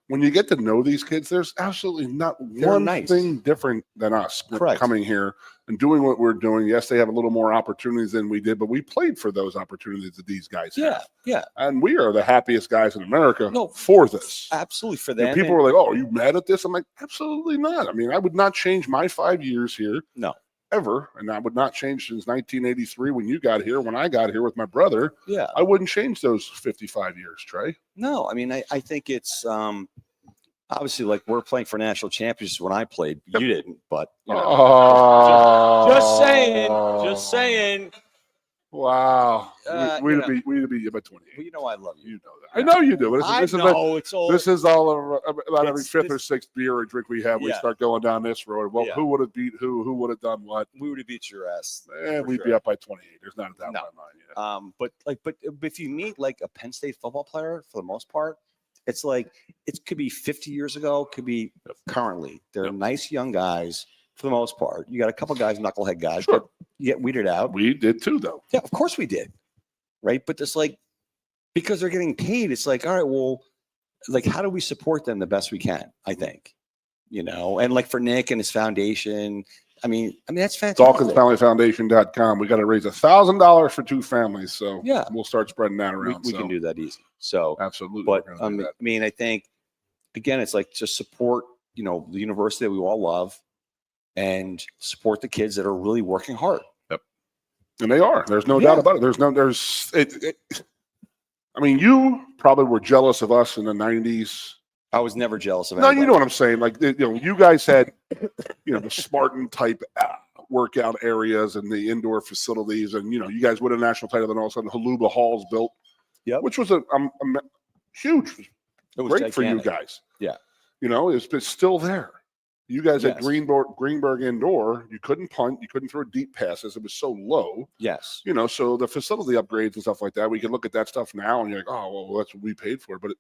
when you get to know these kids, there's absolutely not one thing different than us coming here and doing what we're doing. Yes, they have a little more opportunities than we did, but we played for those opportunities that these guys have. Yeah. And we are the happiest guys in America for this. Absolutely for them. And people were like, oh, are you mad at this? I'm like, absolutely not. I mean, I would not change my 5 years here. No. Ever. And I would not change since 1983 when you got here, when I got here with my brother. Yeah. I wouldn't change those 55 years, Trey. No, I mean, I think it's obviously like we're playing for national championships when I played. You didn't, but you know. Just saying. Wow. We'd be about 28. Well, you know I love you. You know that. I know you do. This is all about every fifth or sixth beer or drink we have. We start going down this road. Well, who would have beat who? Who would have done what? We would have beat your ass. We'd be up by 28. There's not a doubt in my mind. But if you meet like a Penn State football player, for the most part, it's like it could be 50 years ago, could be currently. They're nice young guys for the most part. You got a couple guys, knucklehead guys, but you get weeded out. We did too, though. Yeah, of course we did. Right. But it's like, because they're getting paid, it's like, all right, well, like, how do we support them the best we can? I think, you know, and like for Nick and his foundation, I mean, that's fantastic. DawkinsFamilyFoundation.com. We got to raise $1,000 for 2 families. So yeah, we'll start spreading that around. We can do that easy. So absolutely. But I mean, I think, again, it's like just support, you know, the university that we all love and support the kids that are really working hard. Yep. And they are. There's no doubt about it. I mean, you probably were jealous of us in the 90s. I was never jealous of anybody. No, you know what I'm saying. Like, you know, you guys had, you know, the Spartan type workout areas and the indoor facilities, and you know, you guys win a national title, and all of a sudden, Haluba Hall's built, which was a huge. It was great for you guys. Yeah, you know, it's still there. You guys at Greenberg Indoor, you couldn't punt, you couldn't throw deep passes. It was so low. Yes. You know, so the facility upgrades and stuff like that, we can look at that stuff now, and you're like, oh, well, that's what we paid for, but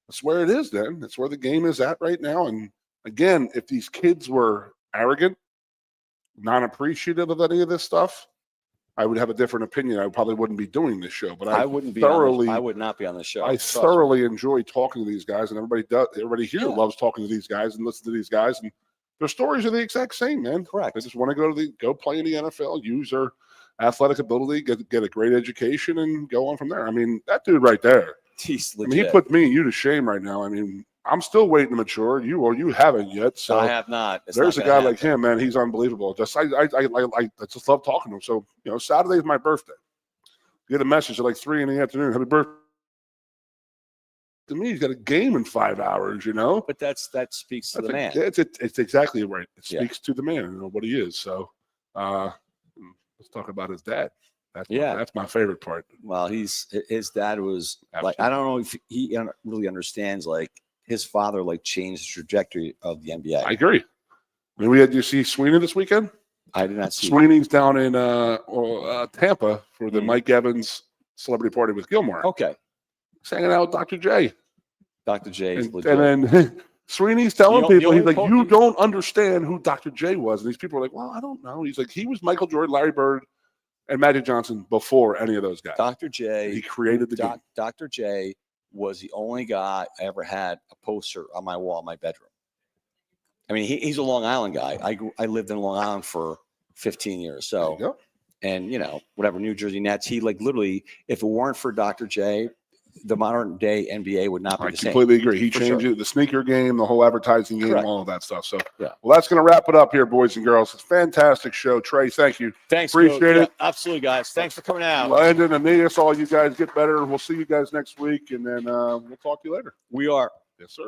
that's where it is then. That's where the game is at right now. And again, if these kids were arrogant, non-appreciative of any of this stuff, I would have a different opinion. I probably wouldn't be doing this show, but I would not be on the show. I thoroughly enjoy talking to these guys, and everybody here loves talking to these guys and listen to these guys, and their stories are the exact same, man. Correct. They just want to go play in the NFL, use their athletic ability, get a great education, and go on from there. I mean, that dude right there, he's legit. I mean, he put me and you to shame right now. I mean, I'm still waiting to mature. You haven't yet. So I have not. There's a guy like him, man. He's unbelievable. I just love talking to him. So, you know, Saturday is my birthday. Get a message at like 3 p.m. Happy birthday to me. He's got a game in 5 hours, you know. But that speaks to the man. It's exactly right. It speaks to the man, you know, what he is. So let's talk about his dad. That's my favorite part. Well, his dad was like, I don't know if he really understands, like, his father like changed the trajectory of the NBA. I agree. I mean, did you see Sweeney this weekend? I did not see. Sweeney's down in Tampa for the Mike Evans celebrity party with Gilmore. Okay. He's hanging out with Dr. J. Dr. J. And then Sweeney's telling people, he's like, you don't understand who Dr. J was. And these people are like, well, I don't know. He's like, he was Michael Jordan, Larry Bird, and Magic Johnson before any of those guys. Dr. J. He created the game. Dr. J was the only guy I ever had a poster on my wall in my bedroom. I mean, he's a Long Island guy. I lived in Long Island for 15 years. So, and whatever, New Jersey Nets, he like literally, if it weren't for Dr. J, the modern day NBA would not be the same. I completely agree. He changed it, the sneaker game, the whole advertising game, Correct. all of that stuff. So, well, that's going to wrap it up here, boys and girls. It's a fantastic show. Trey, thank you. Thanks. Appreciate it. Absolutely, guys. Thanks for coming out. Landon, Aeneas, all you guys get better. We'll see you guys next week, and then we'll talk to you later. We are. Yes, sir.